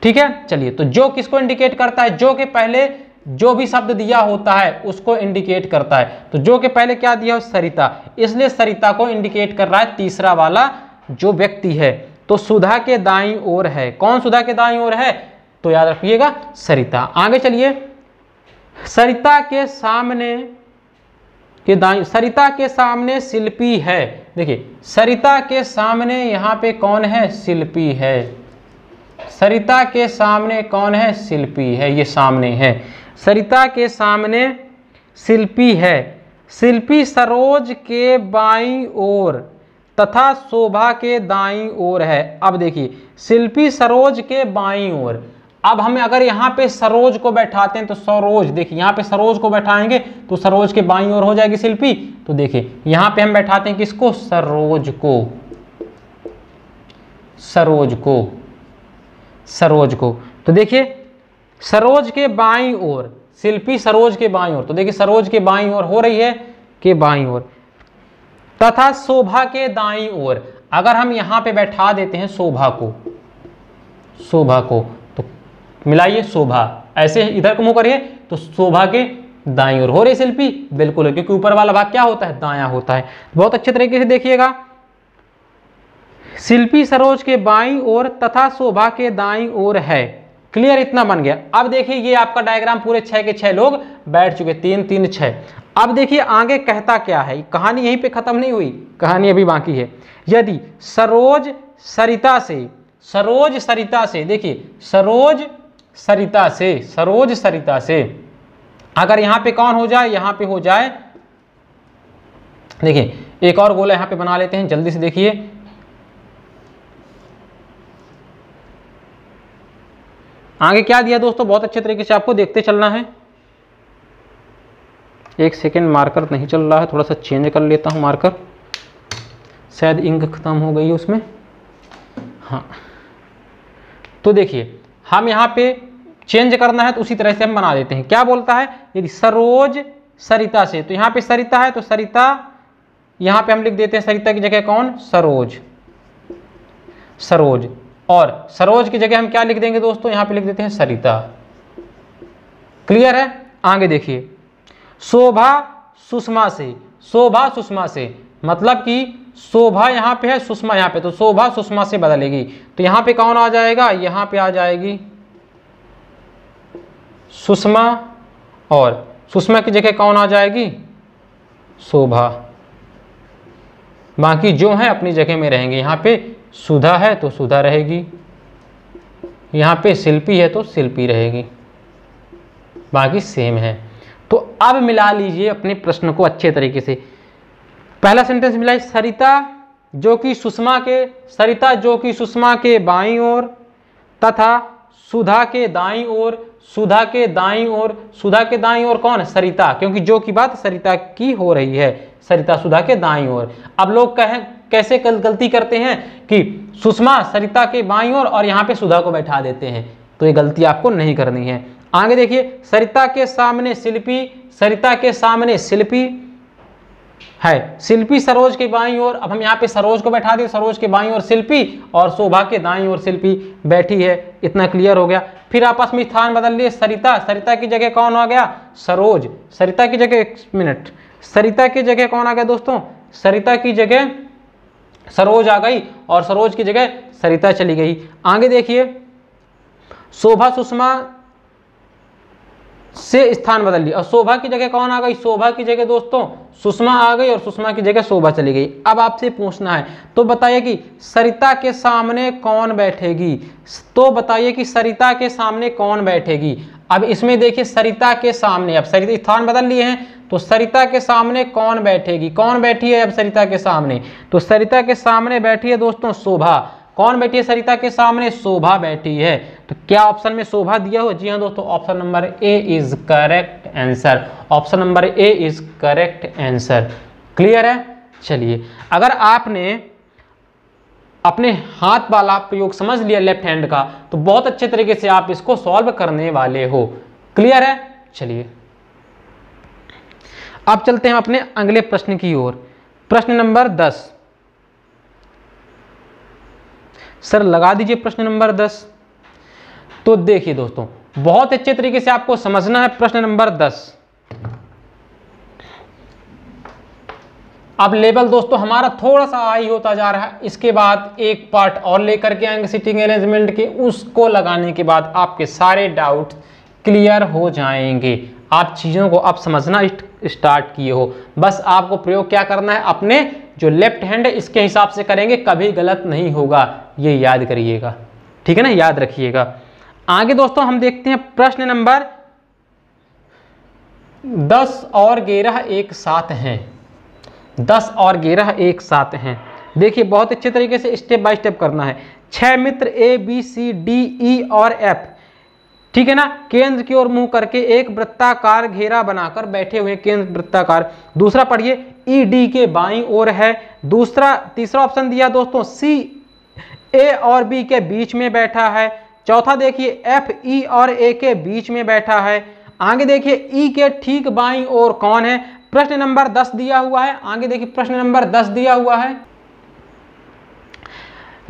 ठीक है। चलिए, तो जो किसको इंडिकेट करता है, जो के पहले जो भी शब्द दिया होता है उसको इंडिकेट करता है। तो जो के पहले क्या दिया हो, सरिता, इसलिए सरिता को इंडिकेट कर रहा है तीसरा वाला जो व्यक्ति है। तो सुधा के दाईं ओर है, कौन सुधा के दाईं ओर है, तो याद रखिएगा सरिता। आगे चलिए, सरिता के सामने के दाईं, सरिता के सामने शिल्पी है। देखिए, सरिता के सामने यहाँ पे कौन है, शिल्पी है। सरिता के सामने कौन है, शिल्पी है, ये सामने है। सरिता के सामने शिल्पी है। शिल्पी सरोज के बाईं ओर तथा शोभा के दाईं ओर है। अब देखिए, शिल्पी सरोज के बाईं ओर। अब हमें अगर यहाँ पे सरोज को बैठाते हैं तो सरोज, देखिए यहाँ पे सरोज को बैठाएंगे तो सरोज के बाईं ओर हो जाएगी शिल्पी। तो देखिए यहाँ पे हम बैठाते हैं किसको, सरोज को, सरोज को, सरोज को। तो देखिए सरोज के बाईं ओर, शिल्पी सरोज के बाईं ओर, तो देखिए सरोज के बाईं ओर हो रही है, के बाईं ओर, तथा शोभा के दाईं ओर। अगर हम यहाँ पे बैठा देते हैं शोभा को, शोभा को, तो मिलाइए शोभा, ऐसे इधर को मुंह करिए तो शोभा के दाईं ओर हो रही शिल्पी, बिल्कुल, क्योंकि ऊपर वाला भाग क्या होता है, दायां होता है। बहुत अच्छे तरीके से देखिएगा, शिल्पी सरोज के बाईं ओर तथा शोभा के दाईं ओर है। क्लियर, इतना बन गया। अब देखिए ये आपका डायग्राम पूरे 6 के 6 लोग बैठ चुके, 3 3 6। अब देखिए आगे कहता क्या है, कहानी यहीं पे खत्म नहीं हुई, कहानी अभी बाकी है। यदि सरोज सरिता से, सरोज सरिता से, देखिए सरोज सरिता से, सरोज सरिता से अगर यहाँ पे कौन हो जाए, यहाँ पे हो जाए, देखिए एक और गोला यहाँ पे बना लेते हैं जल्दी से। देखिए आगे क्या दिया दोस्तों, बहुत अच्छे तरीके से आपको देखते चलना है। एक सेकेंड, मार्कर नहीं चल रहा है, थोड़ा सा चेंज कर लेता हूं मार्कर, शायद इंक खत्म हो गई है उसमें। हाँ, तो देखिए हम यहाँ पे चेंज करना है तो उसी तरह से हम बना देते हैं। क्या बोलता है, यदि सरोज सरिता से, तो यहाँ पे सरिता है तो सरिता, यहाँ पे हम लिख देते हैं सरिता की जगह कौन, सरोज, सरोज, और सरोज की जगह हम क्या लिख देंगे दोस्तों, यहाँ पे लिख देते हैं सरिता। क्लियर है। आगे देखिए, शोभा सुषमा से, शोभा सुषमा से, मतलब कि शोभा यहाँ पे है, सुषमा यहाँ पे, तो शोभा सुषमा से बदलेगी। तो यहाँ पे कौन आ जाएगा, यहाँ पे आ जाएगी सुषमा, और सुषमा की जगह कौन आ जाएगी, शोभा। बाकी जो है अपनी जगह में रहेंगे। यहाँ पे सुधा है तो सुधा रहेगी, यहाँ पे शिल्पी है तो शिल्पी रहेगी, बाकी सेम है। तो अब मिला लीजिए अपने प्रश्न को अच्छे तरीके से। पहला सेंटेंस मिला, सरिता जो कि सुषमा के, सरिता जो कि सुषमा के बाईं ओर तथा सुधा के दाईं ओर, सुधा के दाईं ओर, सुधा के दाईं ओर कौन, सरिता, क्योंकि जो की बात सरिता की हो रही है, सरिता सुधा के दाईं ओर। अब लोग कैसे गलती करते हैं कि सुषमा सरिता के बाईं ओर और यहाँ पे सुधा को बैठा देते हैं, तो ये गलती आपको नहीं करनी है। आगे देखिए, सरिता के सामने शिल्पी, सरिता के सामने शिल्पी है, शिल्पी सरोज के बाईं ओर। अब हम यहाँ पे सरोज को बैठा दें, सरोज के बाईं ओर शिल्पी और शोभा के दाईं ओर शिल्पी बैठी है। इतना क्लियर हो गया। फिर आपस में स्थान बदल लिए, सरिता, सरिता की जगह कौन आ गया, सरोज, सरिता की जगह, एक मिनट, सरिता की जगह कौन आ गया दोस्तों, सरिता की जगह सरोज आ गई और सरोज की जगह सरिता चली गई। आगे देखिए, शोभा सुषमा से स्थान बदल लिया और शोभा की जगह कौन आ गई, शोभा की जगह दोस्तों सुषमा आ गई और सुषमा की जगह शोभा चली गई। अब आपसे पूछना है, तो बताइए कि सरिता के सामने कौन बैठेगी, तो बताइए कि सरिता के सामने कौन बैठेगी। अब इसमें देखिए सरिता के सामने, अब सरिता स्थान बदल लिए हैं, तो सरिता के सामने कौन बैठेगी, कौन बैठी है अब सरिता के सामने, तो सरिता के सामने बैठी है दोस्तों शोभा। कौन बैठी है सरिता के सामने, शोभा बैठी है। तो क्या ऑप्शन में शोभा दिया हो, जी हाँ दोस्तों, option number A is correct answer, option number A is correct answer. Clear है। चलिए, अगर आपने अपने हाथ वाला प्रयोग समझ लिया लेफ्ट हैंड का, तो बहुत अच्छे तरीके से आप इसको सॉल्व करने वाले हो। क्लियर है। चलिए अब चलते हैं अपने अगले प्रश्न की ओर। प्रश्न नंबर 10, सर लगा दीजिए प्रश्न नंबर 10। तो देखिए दोस्तों, बहुत अच्छे तरीके से आपको समझना है प्रश्न नंबर 10। अब लेवल दोस्तों हमारा थोड़ा सा हाई होता जा रहा है, इसके बाद एक पार्ट और लेकर के आएंगे सिटिंग अरेंजमेंट के, उसको लगाने के बाद आपके सारे डाउट क्लियर हो जाएंगे। आप चीज़ों को अब समझना स्टार्ट किए हो, बस आपको प्रयोग क्या करना है, अपने जो लेफ्ट हैंड है इसके हिसाब से करेंगे, कभी गलत नहीं होगा, ये याद करिएगा, ठीक है ना, याद रखिएगा। आगे दोस्तों हम देखते हैं प्रश्न नंबर 10 और 11 एक साथ हैं। 10 और 11 एक साथ हैं। देखिए बहुत अच्छे तरीके से स्टेप बाय स्टेप करना है। 6 मित्र A B C D E और एफ, ठीक है ना, केंद्र की ओर मुंह करके एक वृत्ताकार घेरा बनाकर बैठे हुए, केंद्र वृत्ताकार। दूसरा पढ़िए, ई डी के बाईं ओर है। तीसरा ऑप्शन दिया दोस्तों, सी ए और बी के बीच में बैठा है। चौथा देखिए, एफ ई और ए के बीच में बैठा है। आगे देखिए, ई के ठीक बाईं ओर कौन है। प्रश्न नंबर 10 दिया हुआ है। आगे देखिए प्रश्न नंबर 10 दिया हुआ है।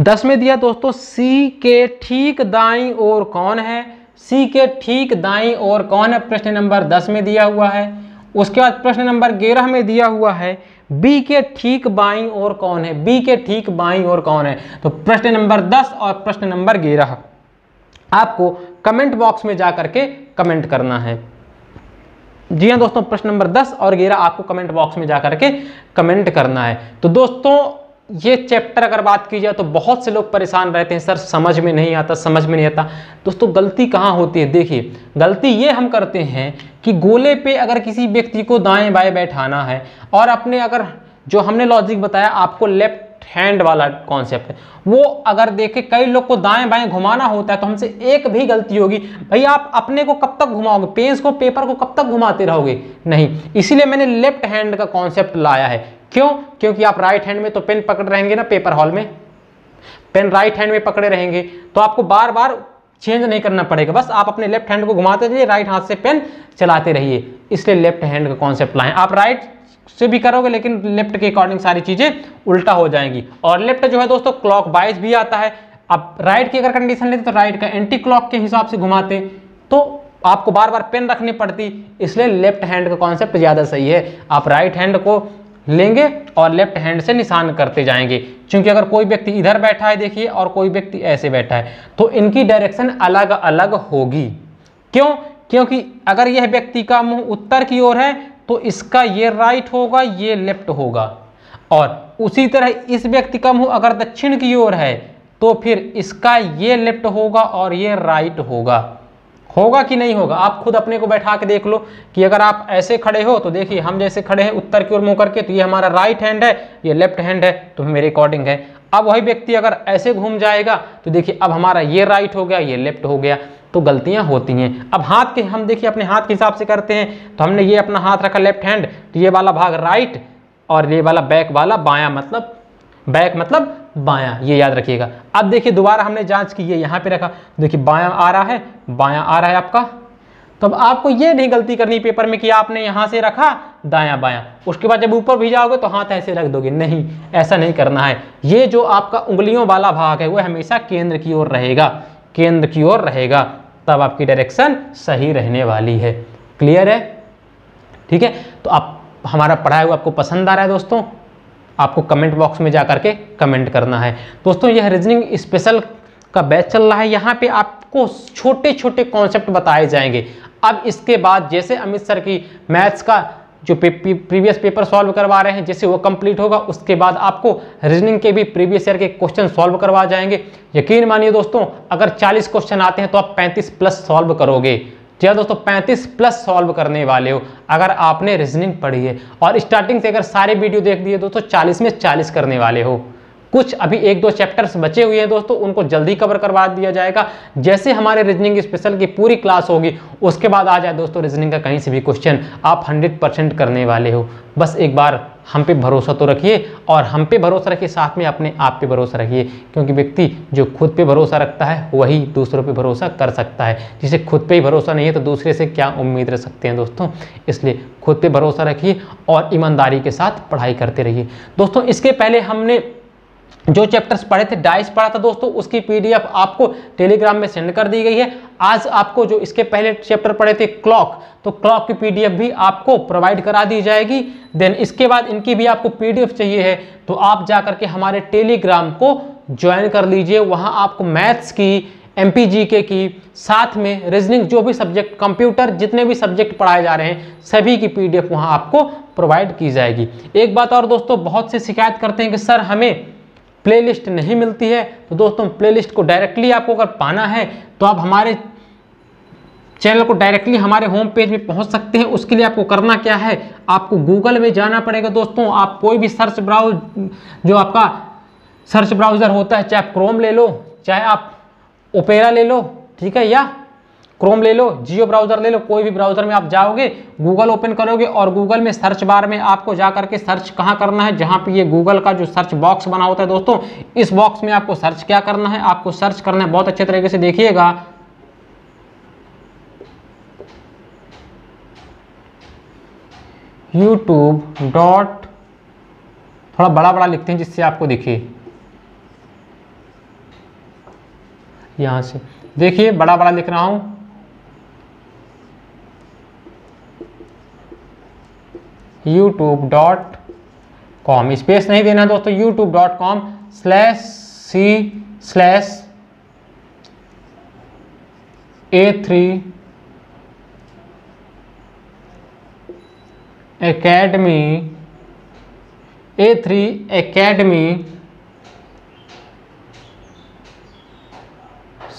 10 में दिया दोस्तों, सी के ठीक दाईं ओर कौन है। सी के ठीक दाईं ओर कौन है, प्रश्न नंबर 10 में दिया हुआ है। उसके बाद प्रश्न नंबर 11 में दिया हुआ है, बी के ठीक बाईं ओर कौन है। बी के ठीक बाईं ओर कौन है। तो प्रश्न नंबर 10 और प्रश्न नंबर 11 आपको कमेंट बॉक्स में जाकर के कमेंट करना है। जी हाँ दोस्तों, प्रश्न नंबर 10 और 11 आपको कमेंट बॉक्स में जाकर के कमेंट करना है। तो दोस्तों ये चैप्टर अगर बात की जाए तो बहुत से लोग परेशान रहते हैं, सर समझ में नहीं आता, समझ में नहीं आता। दोस्तों गलती कहाँ होती है, देखिए गलती ये हम करते हैं कि गोले पे अगर किसी व्यक्ति को दाएं बाएं बैठाना है और अपने अगर जो हमने लॉजिक बताया आपको लेफ्ट हैंड वाला कॉन्सेप्ट है, वो अगर देखे कई लोग को दाएं बाएं घुमाना होता है तो हमसे एक भी गलती होगी, भाई आप अपने को कब तक घुमाओगे, पेज को पेपर को कब तक घुमाते रहोगे, नहीं। इसीलिए मैंने लेफ्ट हैंड का कॉन्सेप्ट लाया है। क्यों? क्योंकि आप राइट हैंड में तो पेन पकड़ रहेंगे ना, पेपर हॉल में पेन राइट हैंड में पकड़े रहेंगे तो आपको बार बार चेंज नहीं करना पड़ेगा, बस आप अपने लेफ्ट हैंड को घुमाते रहिए, राइट हाथ से पेन चलाते रहिए। इसलिए लेफ्ट हैंड का कॉन्सेप्ट लाएं। आप राइट से भी करोगे लेकिन लेफ्ट के अकॉर्डिंग सारी चीजें उल्टा हो जाएंगी। और लेफ्ट जो है दोस्तों क्लॉक वाइज भी आता है। अब राइट की अगर कंडीशन लेते तो राइट का एंटी क्लॉक के हिसाब से घुमाते तो आपको बार बार पेन रखनी पड़ती, इसलिए लेफ्ट हैंड का कॉन्सेप्ट ज्यादा सही है। आप राइट हैंड को लेंगे और लेफ्ट हैंड से निशान करते जाएंगे, क्योंकि अगर कोई व्यक्ति इधर बैठा है देखिए और कोई व्यक्ति ऐसे बैठा है तो इनकी डायरेक्शन अलग अलग होगी। क्यों? क्योंकि अगर यह व्यक्ति का मुंह उत्तर की ओर है तो इसका ये राइट होगा, ये लेफ्ट होगा, और उसी तरह इस व्यक्ति का मुंह अगर दक्षिण की ओर है तो फिर इसका ये लेफ्ट होगा और ये राइट होगा। होगा कि नहीं होगा? आप खुद अपने को बैठा के देख लो कि अगर आप ऐसे खड़े हो तो देखिए हम जैसे खड़े हैं उत्तर की ओर मुंह करके तो ये हमारा राइट हैंड है, ये लेफ्ट हैंड है, तो मेरे अकॉर्डिंग है। अब वही व्यक्ति अगर ऐसे घूम जाएगा तो देखिए अब हमारा ये राइट हो गया, ये लेफ्ट हो गया, तो गलतियां होती हैं। अब हाथ के हम देखिए अपने हाथ के हिसाब से करते हैं, तो हमने ये अपना हाथ रखा लेफ्ट हैंड, तो ये वाला भाग राइट और ये वाला बैक वाला बायां, मतलब बैक मतलब बायां, ये याद रखिएगा। अब देखिए दोबारा हमने जांच की, ये यहाँ पे रखा, देखिए बायां आ रहा है, बायां आ रहा है आपका। तो अब आपको ये नहीं गलती करनी पेपर में कि आपने यहाँ से रखा दायां बायां, उसके बाद जब ऊपर भी जाओगे तो हाथ ऐसे रख दोगे, नहीं, ऐसा नहीं करना है। ये जो आपका उंगलियों वाला भाग है वो हमेशा केंद्र की ओर रहेगा, केंद्र की ओर रहेगा, तब आपकी डायरेक्शन सही रहने वाली है। क्लियर है? ठीक है, तो आप हमारा पढ़ाया हुआ आपको पसंद आ रहा है दोस्तों, आपको कमेंट बॉक्स में जाकर के कमेंट करना है। दोस्तों यह रीजनिंग स्पेशल का बैच चल रहा है, यहाँ पे आपको छोटे छोटे कॉन्सेप्ट बताए जाएंगे। अब इसके बाद जैसे अमित सर की मैथ्स का जो प्रीवियस पेपर सॉल्व करवा रहे हैं, जैसे वो कंप्लीट होगा उसके बाद आपको रीजनिंग के भी प्रीवियस ईयर के क्वेश्चन सॉल्व करवा जाएंगे। यकीन मानिए दोस्तों, अगर 40 क्वेश्चन आते हैं तो आप 35 प्लस सॉल्व करोगे। जी हाँ दोस्तों, 35 प्लस सॉल्व करने वाले हो अगर आपने रीजनिंग पढ़ी है, और स्टार्टिंग से अगर सारे वीडियो देख दिए दोस्तों 40 में 40 करने वाले हो। कुछ अभी 1-2 चैप्टर्स बचे हुए हैं दोस्तों, उनको जल्दी कवर करवा दिया जाएगा। जैसे हमारे रीजनिंग स्पेशल की पूरी क्लास होगी उसके बाद आ जाए दोस्तों रीजनिंग का कहीं से भी क्वेश्चन, आप 100% करने वाले हो। बस एक बार हम पे भरोसा तो रखिए, और हम पे भरोसा रखिए साथ में अपने आप पे भरोसा रखिए, क्योंकि व्यक्ति जो खुद पे भरोसा रखता है वही दूसरों पे भरोसा कर सकता है। जिसे खुद पे ही भरोसा नहीं है तो दूसरे से क्या उम्मीद रख सकते हैं दोस्तों। इसलिए खुद पे भरोसा रखिए और ईमानदारी के साथ पढ़ाई करते रहिए। दोस्तों इसके पहले हमने जो चैप्टर्स पढ़े थे, डाइस पढ़ा था दोस्तों, उसकी पीडीएफ आपको टेलीग्राम में सेंड कर दी गई है। आज आपको जो इसके पहले चैप्टर पढ़े थे क्लॉक, तो क्लॉक की पीडीएफ भी आपको प्रोवाइड करा दी जाएगी। देन इसके बाद इनकी भी आपको पीडीएफ चाहिए है तो आप जा करके हमारे टेलीग्राम को ज्वाइन कर लीजिए। वहां आपको मैथ्स की, एमपीजीके की, साथ में रीजनिंग, जो भी सब्जेक्ट, कंप्यूटर, जितने भी सब्जेक्ट पढ़ाए जा रहे हैं सभी की पीडीएफ वहां आपको प्रोवाइड की जाएगी। एक बात और दोस्तों, बहुत से शिकायत करते हैं कि सर हमें प्लेलिस्ट नहीं मिलती है। तो दोस्तों प्लेलिस्ट को डायरेक्टली आपको अगर पाना है तो आप हमारे चैनल को डायरेक्टली हमारे होम पेज में पहुंच सकते हैं। उसके लिए आपको करना क्या है, आपको गूगल में जाना पड़ेगा दोस्तों। आप कोई भी सर्च जो आपका सर्च ब्राउज़र होता है, चाहे आप क्रोम ले लो, चाहे आप ओपेरा ले लो, ठीक है, या क्रोम ले लो, जियो ब्राउज़र ले लो, कोई भी ब्राउज़र में आप जाओगे, गूगल ओपन करोगे और गूगल में सर्च बार में आपको जा करके सर्च कहाँ करना है, जहाँ पे ये गूगल का जो सर्च बॉक्स बना होता है दोस्तों, इस बॉक्स में आपको सर्च क्या करना है, आपको सर्च करना है, बहुत अच्छे तरीके से देखिएगा, YouTube डॉट, थोड़ा बड़ा बड़ा लिखते हैं जिससे आपको दिखे, यहां से देखिए बड़ा बड़ा लिख रहा हूं, youtube.com, स्पेस नहीं देना दोस्तों, youtube.com/c/A3 Academy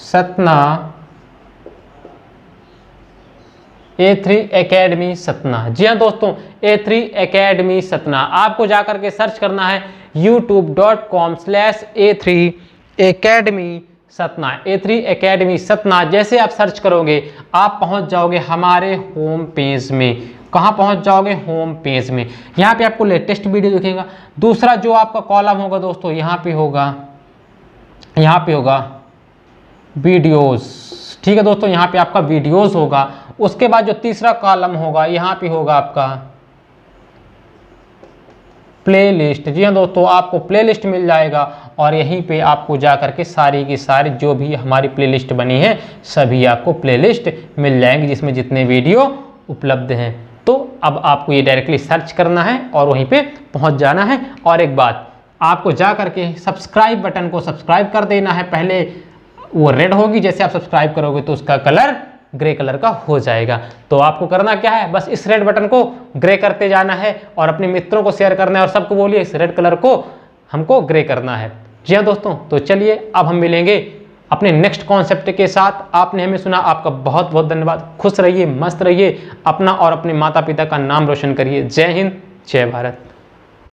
Satna, A3 Academy Satna. जी हाँ दोस्तों, A3 Academy सतना आपको जाकर के सर्च करना है youtube.com/A3 Academy Satna, A3 Academy Satna. जैसे आप सर्च करोगे आप पहुंच जाओगे हमारे होम पेज में। कहाँ पहुंच जाओगे, होम पेज में। यहाँ पे आपको लेटेस्ट वीडियो दिखेगा। दूसरा जो आपका कॉलम होगा दोस्तों, यहाँ पे होगा वीडियोस, ठीक है दोस्तों, यहाँ पे आपका वीडियोस होगा। उसके बाद जो तीसरा कॉलम होगा, यहाँ पे होगा आपका प्लेलिस्ट। जी हाँ दोस्तों, आपको प्लेलिस्ट मिल जाएगा और यहीं पे आपको जा करके सारी की सारी जो भी हमारी प्लेलिस्ट बनी है सभी आपको प्लेलिस्ट मिल जाएंगी, जिसमें जितने वीडियो उपलब्ध हैं। तो अब आपको ये डायरेक्टली सर्च करना है और वहीं पे पहुंच जाना है। और एक बात, आपको जा करके सब्सक्राइब बटन को सब्सक्राइब कर देना है। पहले वो रेड होगी, जैसे आप सब्सक्राइब करोगे तो उसका कलर ग्रे कलर का हो जाएगा। तो आपको करना क्या है, बस इस रेड बटन को ग्रे करते जाना है और अपने मित्रों को शेयर करना है और सबको बोलिए इस रेड कलर को हमको ग्रे करना है। जी हाँ दोस्तों, तो चलिए अब हम मिलेंगे अपने नेक्स्ट कॉन्सेप्ट के साथ। आपने हमें सुना, आपका बहुत बहुत धन्यवाद। खुश रहिए, मस्त रहिए, अपना और अपने माता पिता का नाम रोशन करिए। जय हिंद, जय भारत।